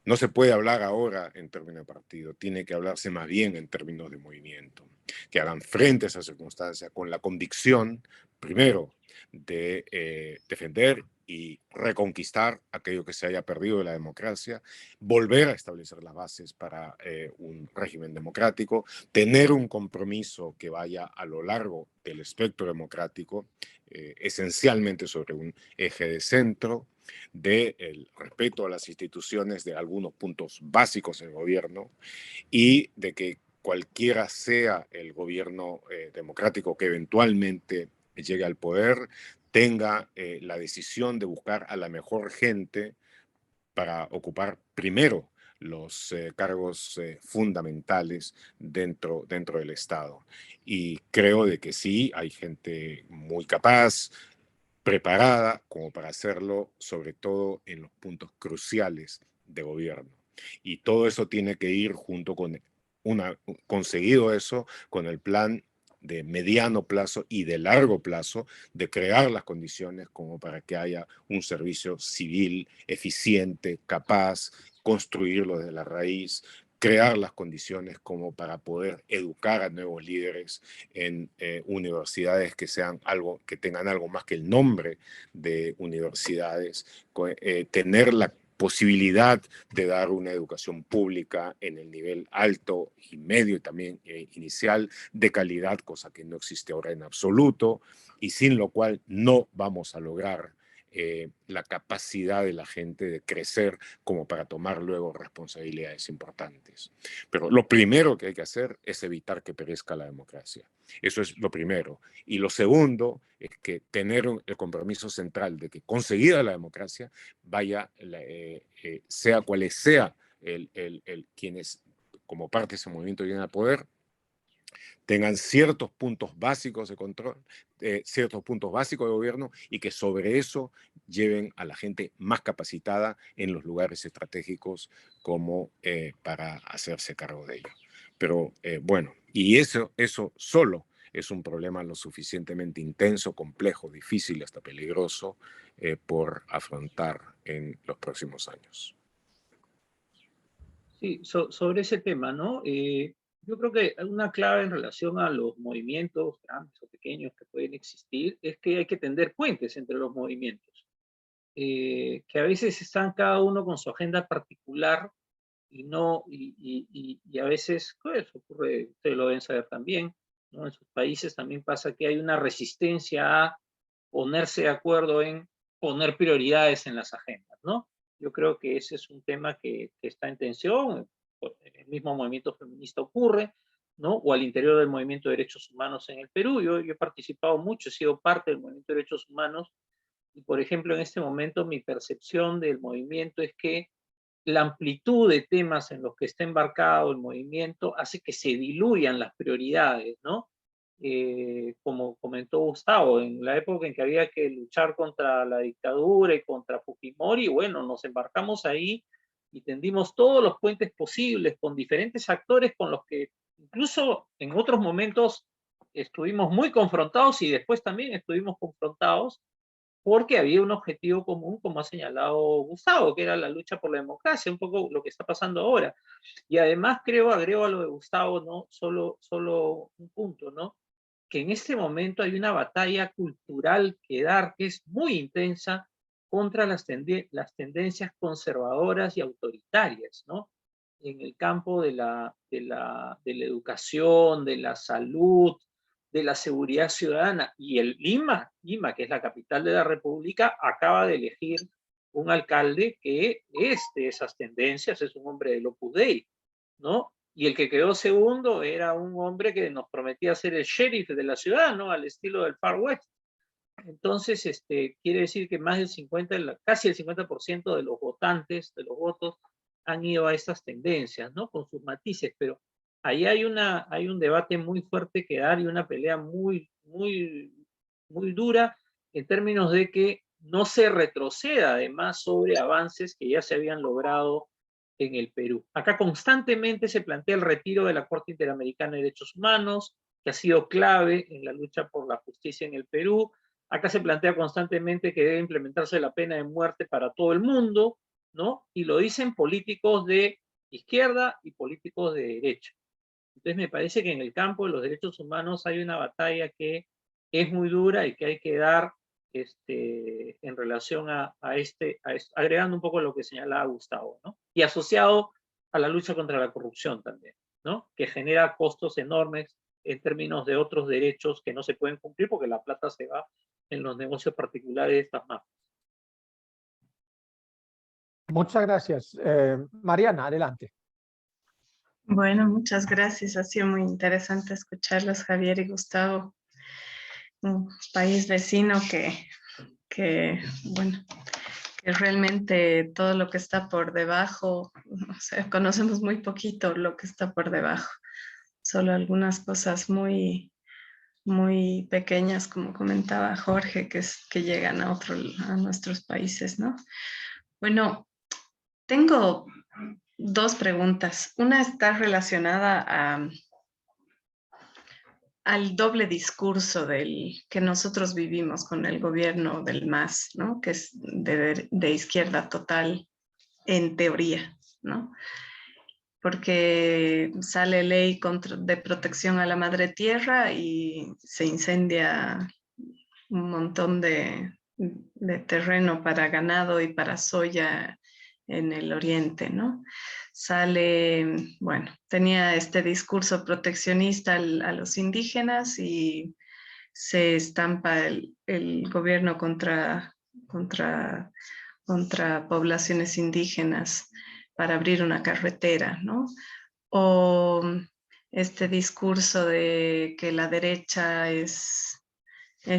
No se puede hablar ahora en términos de partido, tiene que hablarse más bien en términos de movimiento, que hagan frente a esa circunstancia con la convicción, primero, de defender y reconquistar aquello que se haya perdido de la democracia, volver a establecer las bases para un régimen democrático, tener un compromiso que vaya a lo largo del espectro democrático, esencialmente sobre un eje de centro, del respeto a las instituciones, de algunos puntos básicos del gobierno y de que cualquiera sea el gobierno democrático que eventualmente llegue al poder, tenga la decisión de buscar a la mejor gente para ocupar primero los cargos fundamentales dentro del Estado. Y creo de que sí, hay gente muy capaz, preparada como para hacerlo, sobre todo en los puntos cruciales de gobierno. Y todo eso tiene que ir junto con conseguido eso, con el plan de mediano plazo y de largo plazo de crear las condiciones como para que haya un servicio civil eficiente, capaz, construirlo desde la raíz, crear las condiciones como para poder educar a nuevos líderes en universidades que sean algo, que tengan algo más que el nombre de universidades, tener la posibilidad de dar una educación pública en el nivel alto y medio y también inicial de calidad, cosa que no existe ahora en absoluto, y sin lo cual no vamos a lograr la capacidad de la gente de crecer como para tomar luego responsabilidades importantes. Pero lo primero que hay que hacer es evitar que perezca la democracia. Eso es lo primero. Y lo segundo es que tener el compromiso central de que conseguida la democracia, vaya, sea cual sea quienes como parte de ese movimiento lleguen al poder, tengan ciertos puntos básicos de control, ciertos puntos básicos de gobierno, y que sobre eso lleven a la gente más capacitada en los lugares estratégicos como para hacerse cargo de ello. Pero bueno, y eso solo es un problema lo suficientemente intenso, complejo, difícil, hasta peligroso por afrontar en los próximos años.
Sí, sobre ese tema, ¿no? yo creo que una clave en relación a los movimientos grandes o pequeños que pueden existir es que hay que tender puentes entre los movimientos, que a veces están cada uno con su agenda particular y no, y a veces, pues, ocurre, ustedes lo deben saber también, ¿no? En sus países también pasa que hay una resistencia a ponerse de acuerdo en poner prioridades en las agendas, ¿no? Yo creo que ese es un tema que está en tensión, en el mismo movimiento feminista ocurre, ¿no? O al interior del movimiento de derechos humanos en el Perú. Yo he participado mucho, he sido parte del movimiento de derechos humanos y, por ejemplo, en este momento mi percepción del movimiento es que la amplitud de temas en los que está embarcado el movimiento hace que se diluyan las prioridades, ¿no? Como comentó Gustavo, en la época en que había que luchar contra la dictadura y contra Fujimori, bueno, nos embarcamos ahí y tendimos todos los puentes posibles con diferentes actores con los que incluso en otros momentos estuvimos muy confrontados y después también estuvimos confrontados porque había un objetivo común, como ha señalado Gustavo, que era la lucha por la democracia, un poco lo que está pasando ahora. Y además creo, agrego a lo de Gustavo, ¿no? Solo un punto, ¿no? Que en este momento hay una batalla cultural que dar, que es muy intensa contra las tendencias conservadoras y autoritarias, ¿no? En el campo de la educación, de la salud, de la seguridad ciudadana. Y el Lima, que es la capital de la República, acaba de elegir un alcalde que es de esas tendencias, es un hombre del Opus Dei, ¿no? Y el que quedó segundo era un hombre que nos prometía ser el sheriff de la ciudad, ¿no? Al estilo del Far West. Entonces, quiere decir que más del 50, casi el 50% de los votantes, de los votos, han ido a estas tendencias, ¿no? Con sus matices, pero ahí hay un debate muy fuerte que dar y una pelea muy dura en términos de que no se retroceda además sobre avances que ya se habían logrado en el Perú. Acá constantemente se plantea el retiro de la Corte Interamericana de Derechos Humanos, que ha sido clave en la lucha por la justicia en el Perú. Acá se plantea constantemente que debe implementarse la pena de muerte para todo el mundo, ¿no? Y lo dicen políticos de izquierda y políticos de derecha. Entonces me parece que en el campo de los derechos humanos hay una batalla que es muy dura y que hay que dar en relación a agregando un poco lo que señalaba Gustavo, ¿no? Y asociado a la lucha contra la corrupción también, ¿no? Que genera costos enormes en términos de otros derechos que no se pueden cumplir porque la plata se va en los negocios particulares de estas mafias.
Muchas gracias. Mariana, adelante.
Bueno, muchas gracias. Ha sido muy interesante escucharlos, Javier y Gustavo. Un país vecino que realmente todo lo que está por debajo, o sea, conocemos muy poquito lo que está por debajo. Solo algunas cosas muy pequeñas, como comentaba Jorge, que llegan a nuestros países, ¿no? Bueno, tengo dos preguntas. Una está relacionada al doble discurso que nosotros vivimos con el gobierno del MAS, ¿no? Que es de izquierda total en teoría, ¿no? Porque sale ley de protección a la madre tierra y se incendia un montón de terreno para ganado y para soya en el oriente, ¿no? Tenía este discurso proteccionista a los indígenas y se estampa el gobierno contra poblaciones indígenas para abrir una carretera, ¿no? O este discurso de que la derecha es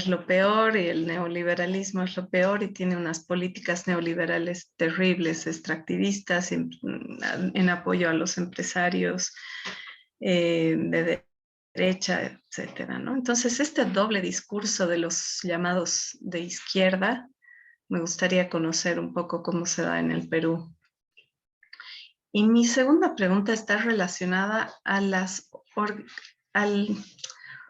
lo peor y el neoliberalismo es lo peor y tiene unas políticas neoliberales terribles, extractivistas, en apoyo a los empresarios de derecha, etcétera, ¿no? Entonces, este doble discurso de los llamados de izquierda, me gustaría conocer un poco cómo se da en el Perú. Y mi segunda pregunta está relacionada a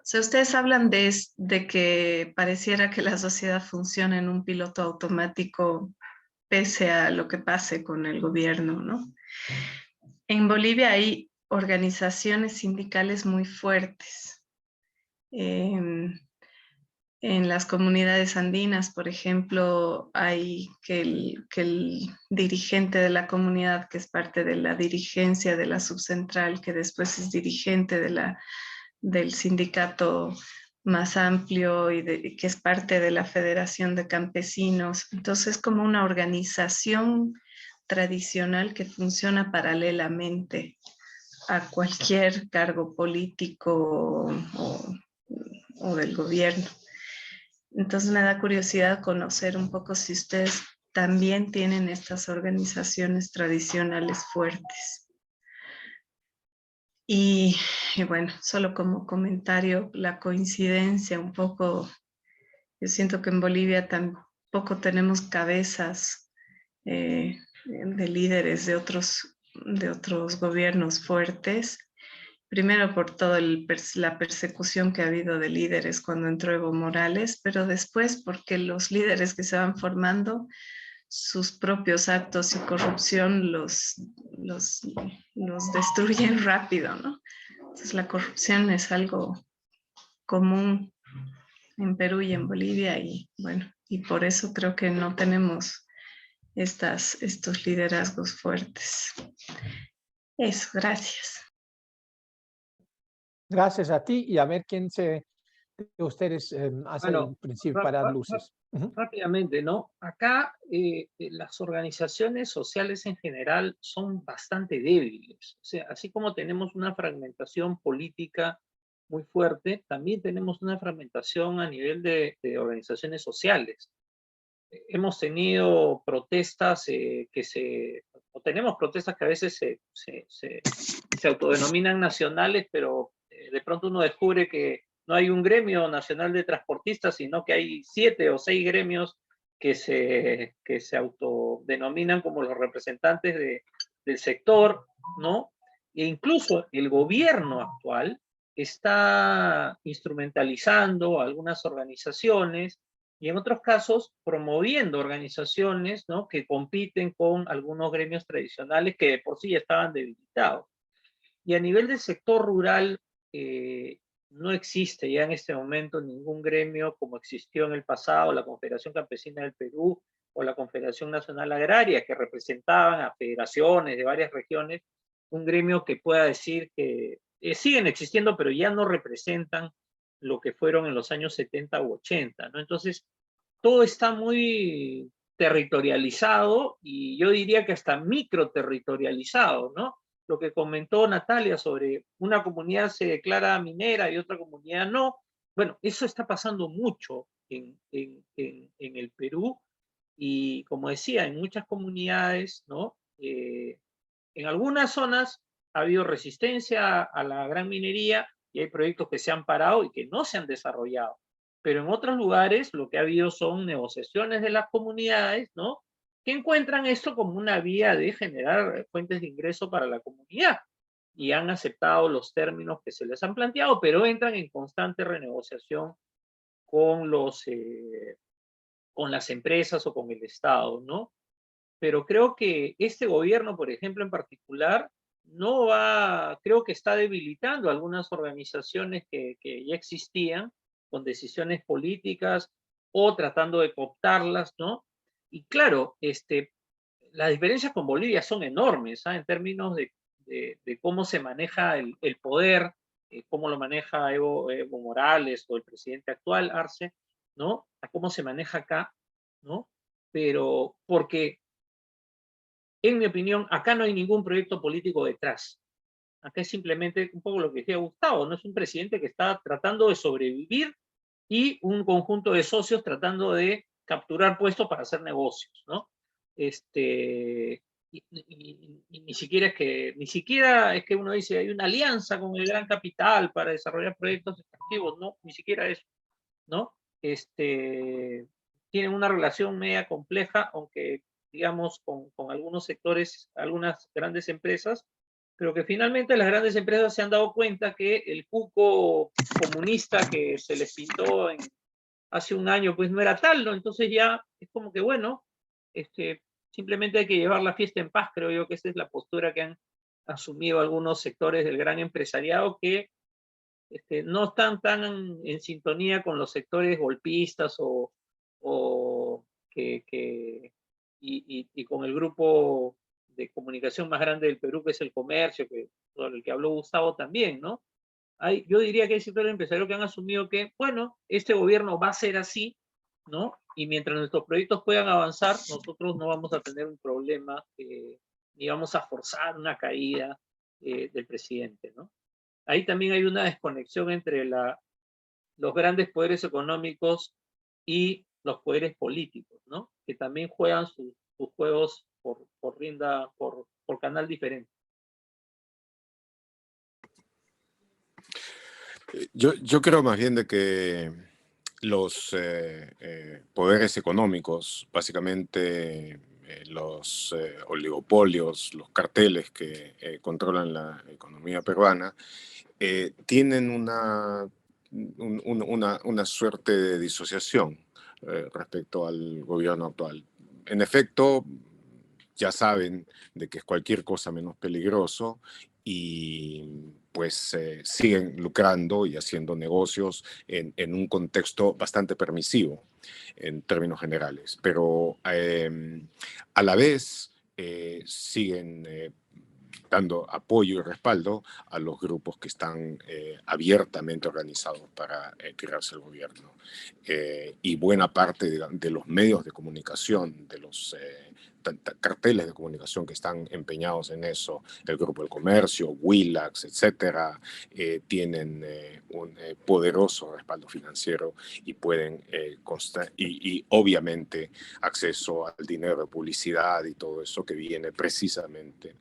o sea, ustedes hablan de que pareciera que la sociedad funciona en un piloto automático pese a lo que pase con el gobierno, ¿no? En Bolivia hay organizaciones sindicales muy fuertes. En las comunidades andinas, por ejemplo, hay que el dirigente de la comunidad, que es parte de la dirigencia de la subcentral, que después es dirigente del sindicato más amplio y que es parte de la Federación de Campesinos. Entonces, es como una organización tradicional que funciona paralelamente a cualquier cargo político o del gobierno. Entonces me da curiosidad conocer un poco si ustedes también tienen estas organizaciones tradicionales fuertes. Y bueno, solo como comentario, la coincidencia un poco, yo siento que en Bolivia tampoco tenemos cabezas de líderes de otros gobiernos fuertes. Primero por toda la persecución que ha habido de líderes cuando entró Evo Morales, pero después porque los líderes que se van formando, sus propios actos y corrupción los destruyen rápido, ¿no? Entonces la corrupción es algo común en Perú y en Bolivia y bueno, y por eso creo que no tenemos estos liderazgos fuertes. Eso, gracias.
Gracias a ti y a ver quién de ustedes hace el principio para dar luces.
Rápidamente, ¿no? Acá las organizaciones sociales en general son bastante débiles. O sea, así como tenemos una fragmentación política muy fuerte, también tenemos una fragmentación a nivel de organizaciones sociales. Hemos tenido protestas o tenemos protestas que a veces se autodenominan nacionales, pero de pronto uno descubre que no hay un gremio nacional de transportistas, sino que hay 7 o 6 gremios que se autodenominan como los representantes del sector, ¿no? E incluso el gobierno actual está instrumentalizando algunas organizaciones y en otros casos promoviendo organizaciones, ¿no?, que compiten con algunos gremios tradicionales que de por sí estaban debilitados. Y a nivel del sector rural, no existe ya en este momento ningún gremio como existió en el pasado, la Confederación Campesina del Perú o la Confederación Nacional Agraria, que representaban a federaciones de varias regiones, un gremio que pueda decir que siguen existiendo, pero ya no representan lo que fueron en los años 70 u 80, ¿no? Entonces, todo está muy territorializado y yo diría que hasta microterritorializado, ¿no? Lo que comentó Natalia sobre una comunidad se declara minera y otra comunidad no. Bueno, eso está pasando mucho en el Perú y, como decía, en muchas comunidades, ¿no? En algunas zonas ha habido resistencia a la gran minería y hay proyectos que se han parado y que no se han desarrollado. Pero en otros lugares lo que ha habido son negociaciones de las comunidades, ¿no?, que encuentran esto como una vía de generar fuentes de ingreso para la comunidad y han aceptado los términos que se les han planteado, pero entran en constante renegociación con con las empresas o con el Estado, ¿no? Pero creo que este gobierno, por ejemplo, en particular, creo que está debilitando algunas organizaciones que ya existían con decisiones políticas o tratando de cooptarlas, ¿no? Y claro, las diferencias con Bolivia son enormes, ¿ah?, en términos de cómo se maneja el poder, cómo lo maneja Evo Morales o el presidente actual, Arce, ¿no?, a cómo se maneja acá, ¿no? Pero porque, en mi opinión, acá no hay ningún proyecto político detrás. Acá es simplemente un poco lo que decía Gustavo, ¿no? Es un presidente que está tratando de sobrevivir y un conjunto de socios tratando de capturar puestos para hacer negocios, ¿no? Y ni siquiera es que uno dice hay una alianza con el gran capital para desarrollar proyectos extractivos, no, ni siquiera eso, ¿no? Tienen una relación media compleja, aunque digamos con algunos sectores, algunas grandes empresas, pero que finalmente las grandes empresas se han dado cuenta que el cuco comunista que se les pintó hace un año, pues no era tal, ¿no? Entonces ya es como que, bueno, simplemente hay que llevar la fiesta en paz, creo yo que esa es la postura que han asumido algunos sectores del gran empresariado que no están tan en sintonía con los sectores golpistas y con el grupo de comunicación más grande del Perú, que es el comercio, sobre el que habló Gustavo también, ¿no? Yo diría que hay sectores empresarios que han asumido que, bueno, este gobierno va a ser así, ¿no? Y mientras nuestros proyectos puedan avanzar, nosotros no vamos a tener un problema, ni vamos a forzar una caída del presidente, ¿no? Ahí también hay una desconexión entre los grandes poderes económicos y los poderes políticos, ¿no? Que también juegan sus juegos por canal diferente.
Yo creo más bien de que los poderes económicos, básicamente los oligopolios, los carteles que controlan la economía peruana, tienen una suerte de disociación respecto al gobierno actual. En efecto, ya saben de que es cualquier cosa menos peligroso y pues siguen lucrando y haciendo negocios en un contexto bastante permisivo en términos generales, pero a la vez siguen dando apoyo y respaldo a los grupos que están abiertamente organizados para tirarse el gobierno. Y buena parte de los medios de comunicación, de los carteles de comunicación que están empeñados en eso, el Grupo del Comercio, Willax, etcétera, tienen un poderoso respaldo financiero y pueden y obviamente acceso al dinero de publicidad y todo eso que viene precisamente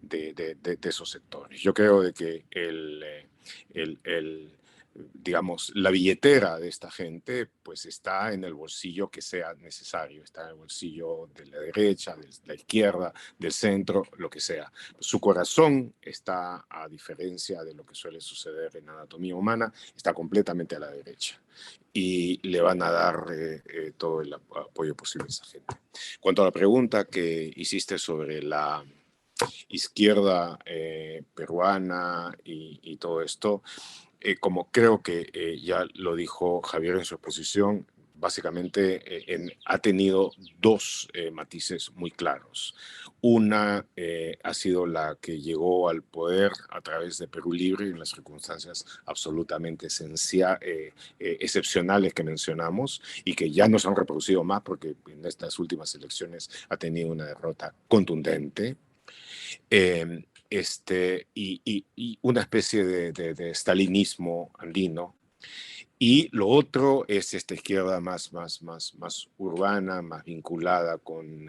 de esos sectores. Yo creo de que digamos, la billetera de esta gente pues está en el bolsillo que sea necesario, está en el bolsillo de la derecha, de la izquierda, del centro, lo que sea. Su corazón está, a diferencia de lo que suele suceder en anatomía humana, está completamente a la derecha y le van a dar todo el apoyo posible a esa gente. En cuanto a la pregunta que hiciste sobre la izquierda peruana y todo esto, como creo que ya lo dijo Javier en su exposición, básicamente ha tenido dos matices muy claros. Una ha sido la que llegó al poder a través de Perú Libre en las circunstancias absolutamente excepcionales que mencionamos y que ya no se han reproducido más porque en estas últimas elecciones ha tenido una derrota contundente. Y una especie de stalinismo andino. Y lo otro es esta izquierda más urbana, más vinculada con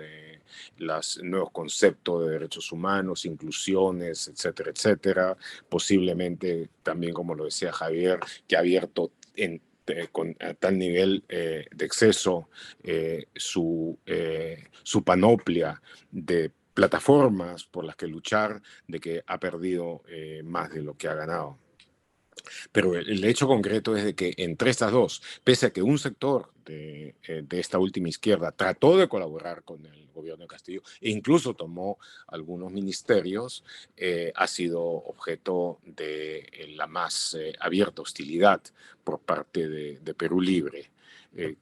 los nuevos conceptos de derechos humanos, inclusiones, etcétera, etcétera. Posiblemente también, como lo decía Javier, que ha abierto a tal nivel de exceso su panoplia de plataformas por las que luchar, de que ha perdido más de lo que ha ganado. Pero el hecho concreto es de que entre estas dos, pese a que un sector de esta última izquierda trató de colaborar con el gobierno de Castillo e incluso tomó algunos ministerios, ha sido objeto de la más abierta hostilidad por parte de Perú Libre.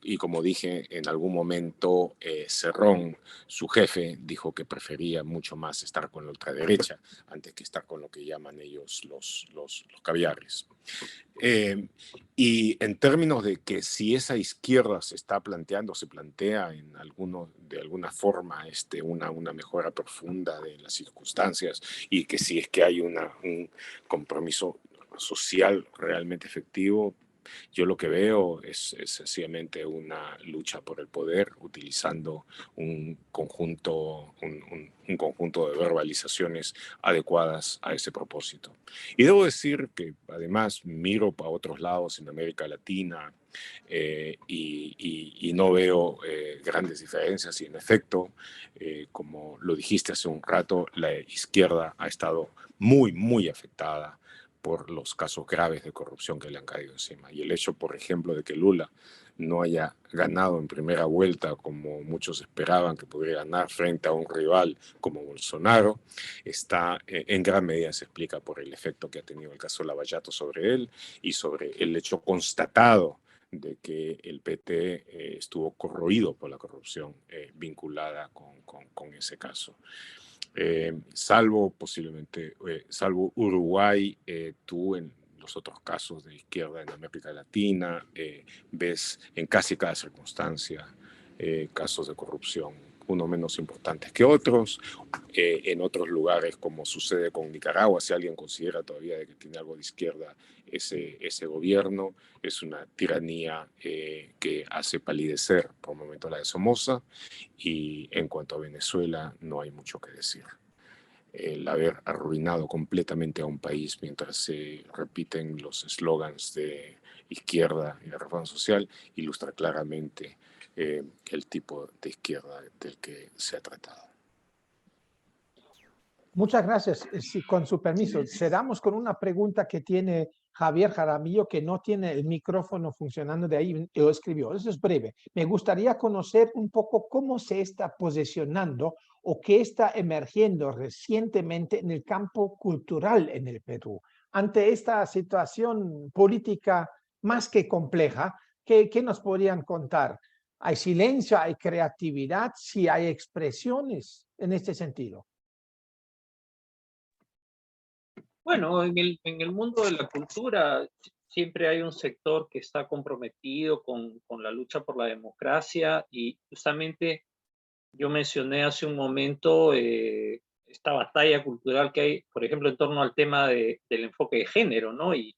Y como dije, en algún momento Cerrón, su jefe, dijo que prefería mucho más estar con la ultraderecha antes que estar con lo que llaman ellos los caviares. Y en términos de que si esa izquierda se plantea de alguna forma una mejora profunda de las circunstancias y que si es que hay un compromiso social realmente efectivo, yo lo que veo es sencillamente una lucha por el poder utilizando un conjunto de verbalizaciones adecuadas a ese propósito. Y debo decir que además miro para otros lados en América Latina y no veo grandes diferencias y en efecto, como lo dijiste hace un rato, la izquierda ha estado muy afectada por los casos graves de corrupción que le han caído encima. Y el hecho, por ejemplo, de que Lula no haya ganado en primera vuelta como muchos esperaban que pudiera ganar frente a un rival como Bolsonaro, en gran medida se explica por el efecto que ha tenido el caso Lavallato sobre él y sobre el hecho constatado de que el PT estuvo corroído por la corrupción vinculada con ese caso. Salvo Uruguay, tú en los otros casos de izquierda en América Latina ves en casi cada circunstancia casos de corrupción, unos menos importantes que otros. En otros lugares, como sucede con Nicaragua, si alguien considera todavía de que tiene algo de izquierda ese gobierno, es una tiranía que hace palidecer por momentos la de Somoza. Y en cuanto a Venezuela, no hay mucho que decir. El haber arruinado completamente a un país mientras se repiten los eslogans de izquierda y de reforma social ilustra claramente el tipo de izquierda del que se ha tratado.
Muchas gracias. Sí, con su permiso, cerramos con una pregunta que tiene Javier Jaramillo, que no tiene el micrófono funcionando de ahí, lo escribió. Eso es breve. Me gustaría conocer un poco cómo se está posicionando o qué está emergiendo recientemente en el campo cultural en el Perú. Ante esta situación política más que compleja, ¿qué nos podrían contar? ¿Hay silencio, hay creatividad, sí hay expresiones en este sentido?
Bueno, en el mundo de la cultura siempre hay un sector que está comprometido con la lucha por la democracia, y justamente yo mencioné hace un momento esta batalla cultural que hay, por ejemplo, en torno al tema del enfoque de género, ¿no? Y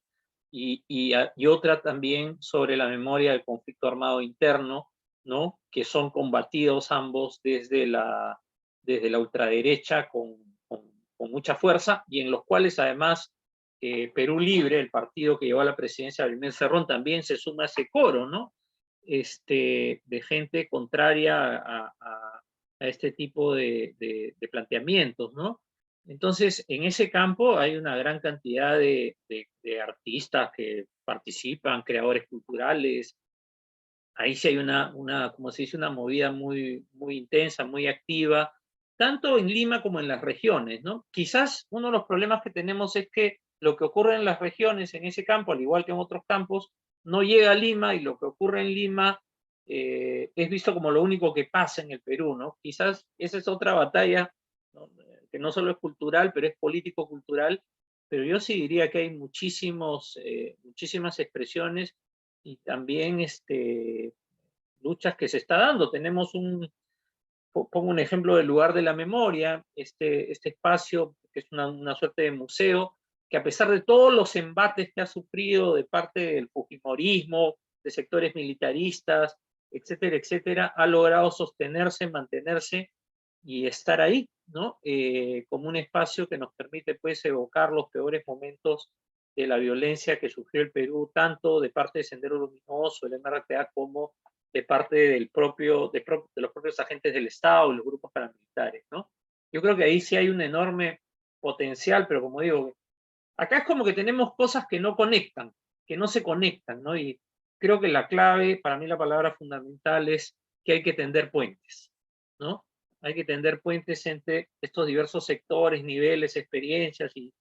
otra también sobre la memoria del conflicto armado interno, ¿no? Que son combatidos ambos desde la ultraderecha con mucha fuerza, y en los cuales además Perú Libre, el partido que llevó a la presidencia Abimel Cerrón, también se suma a ese coro, ¿no? De gente contraria a este tipo de planteamientos, ¿no? Entonces, en ese campo hay una gran cantidad de artistas que participan, creadores culturales. Ahí sí hay como se dice, una movida muy, muy intensa, muy activa, tanto en Lima como en las regiones, ¿no? Quizás uno de los problemas que tenemos es que lo que ocurre en las regiones, en ese campo, al igual que en otros campos, no llega a Lima, y lo que ocurre en Lima es visto como lo único que pasa en el Perú, ¿no? Quizás esa es otra batalla, ¿no? Que no solo es cultural, pero es político-cultural, pero yo sí diría que hay muchísimas expresiones y también luchas que se está dando. Tenemos pongo un ejemplo del lugar de la memoria, este espacio que es una suerte de museo, que a pesar de todos los embates que ha sufrido de parte del fujimorismo, de sectores militaristas, etcétera, etcétera, ha logrado sostenerse, mantenerse y estar ahí, ¿no? Como un espacio que nos permite, pues, evocar los peores momentos de la violencia que sufrió el Perú, tanto de parte de Sendero Luminoso, el MRTA, como de parte de los propios agentes del Estado y los grupos paramilitares, ¿no? Yo creo que ahí sí hay un enorme potencial, pero como digo, acá es como que tenemos cosas que no conectan, que no se conectan, ¿no? Y creo que la clave, para mí la palabra fundamental es que hay que tender puentes, ¿no? Hay que tender puentes entre estos diversos sectores, niveles, experiencias y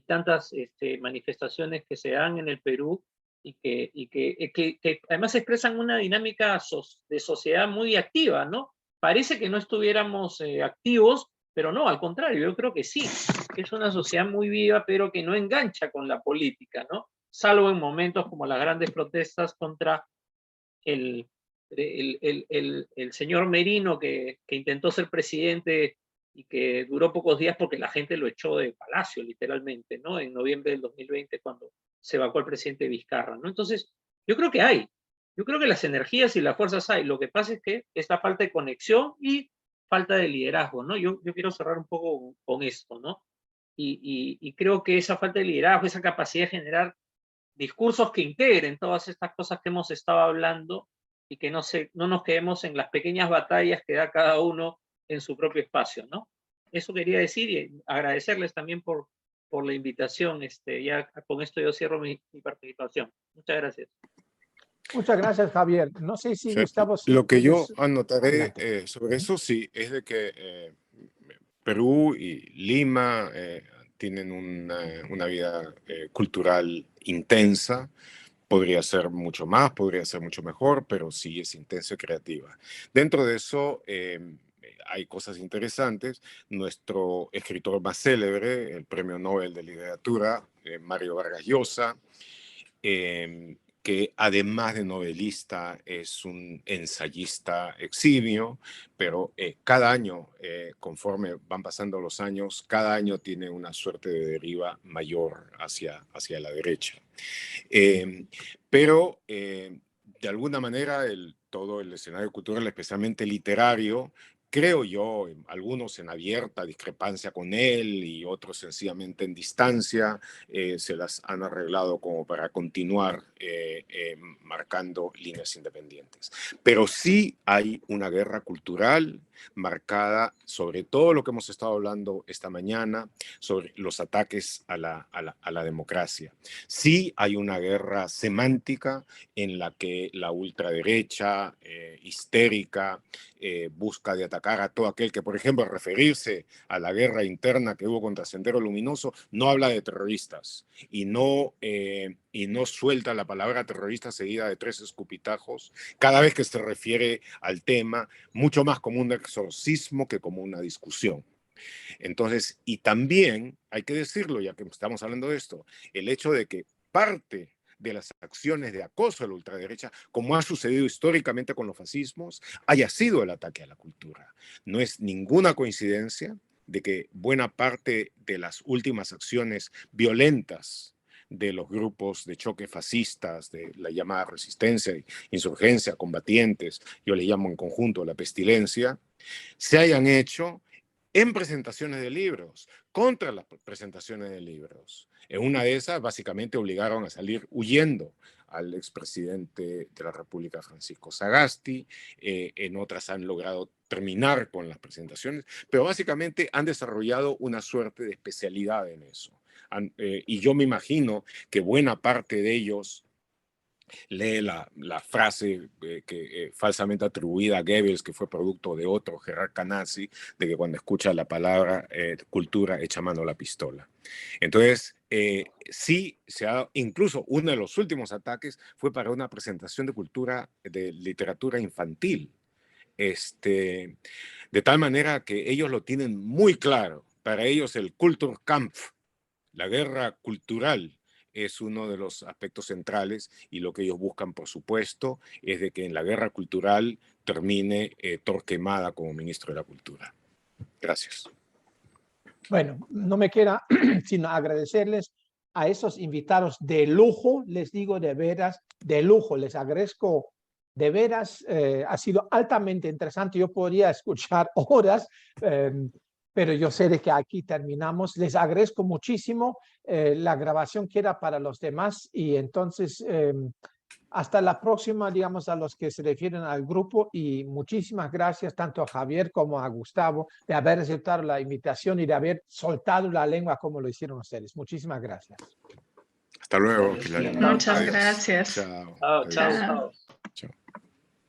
tantas manifestaciones que se dan en el Perú y que además expresan una dinámica de sociedad muy activa, ¿no? Parece que no estuviéramos activos, pero no, al contrario, yo creo que sí, que es una sociedad muy viva, pero que no engancha con la política, ¿no? Salvo en momentos como las grandes protestas contra el señor Merino, que intentó ser presidente y que duró pocos días porque la gente lo echó de Palacio, literalmente, ¿no? En noviembre del 2020, cuando se evacuó el presidente Vizcarra, ¿no? Entonces, yo creo que las energías y las fuerzas hay. Lo que pasa es que esta falta de conexión y falta de liderazgo, ¿no? Yo quiero cerrar un poco con esto, ¿no? Y creo que esa falta de liderazgo, esa capacidad de generar discursos que integren todas estas cosas que hemos estado hablando y que no nos quedemos en las pequeñas batallas que da cada uno en su propio espacio, ¿no? Eso quería decir, y agradecerles también por por la invitación. Ya con esto yo cierro mi participación. Muchas gracias.
Muchas gracias, Javier. No sé si
Sí.
Gustavo...
Lo que yo
tienes-
anotaré
Adelante.
sobre eso, sí, es de que Perú y Lima tienen una vida cultural intensa. Podría ser mucho más, podría ser mucho mejor, pero sí es intensa y creativa. Dentro de eso hay cosas interesantes. Nuestro escritor más célebre, el Premio Nobel de Literatura, Mario Vargas Llosa, que además de novelista es un ensayista eximio, pero cada año, conforme van pasando los años, cada año tiene una suerte de deriva mayor hacia la derecha. Pero de alguna manera todo el escenario cultural, especialmente literario, creo yo, algunos en abierta discrepancia con él y otros sencillamente en distancia, se las han arreglado como para continuar marcando líneas independientes. Pero sí hay una guerra cultural marcada sobre todo lo que hemos estado hablando esta mañana, sobre los ataques a la democracia. Sí hay una guerra semántica en la que la ultraderecha histérica busca de atacar a todo aquel que, por ejemplo, al referirse a la guerra interna que hubo contra Sendero Luminoso, no habla de terroristas y no suelta la palabra terrorista seguida de 3 escupitajos cada vez que se refiere al tema, mucho más como un exorcismo que como una discusión. Entonces, y también hay que decirlo, ya que estamos hablando de esto, el hecho de que parte de las acciones de acoso a la ultraderecha, como ha sucedido históricamente con los fascismos, haya sido el ataque a la cultura. No es ninguna coincidencia de que buena parte de las últimas acciones violentas de los grupos de choque fascistas, de la llamada resistencia, insurgencia, combatientes, yo le llamo en conjunto la pestilencia, se hayan hecho en presentaciones de libros, contra las presentaciones de libros. En una de esas, básicamente obligaron a salir huyendo al expresidente de la República, Francisco Sagasti. En otras han logrado terminar con las presentaciones, pero básicamente han desarrollado una suerte de especialidad en eso. Y yo me imagino que buena parte de ellos lee la frase falsamente atribuida a Goebbels, que fue producto de otro, Gerard Canazzi, de que cuando escucha la palabra cultura echa mano a la pistola. Entonces, sí, incluso uno de los últimos ataques fue para una presentación de literatura infantil. De tal manera que ellos lo tienen muy claro. Para ellos el Kulturkampf, la guerra cultural, es uno de los aspectos centrales y lo que ellos buscan, por supuesto, es de que en la guerra cultural termine Torquemada como ministro de la Cultura. Gracias.
Bueno, no me queda sino agradecerles a esos invitados de lujo, les digo de veras, de lujo, les agradezco de veras, ha sido altamente interesante, yo podría escuchar horas, pero yo sé de que aquí terminamos. Les agradezco muchísimo, la grabación queda para los demás y entonces hasta la próxima, digamos, a los que se refieren al grupo, y muchísimas gracias tanto a Javier como a Gustavo de haber aceptado la invitación y de haber soltado la lengua como lo hicieron ustedes. Muchísimas gracias.
Hasta luego.
Muchas
Muchas
Adiós.
gracias.
Chao.
Chao,
Adiós.
chao,
Chao.
chao.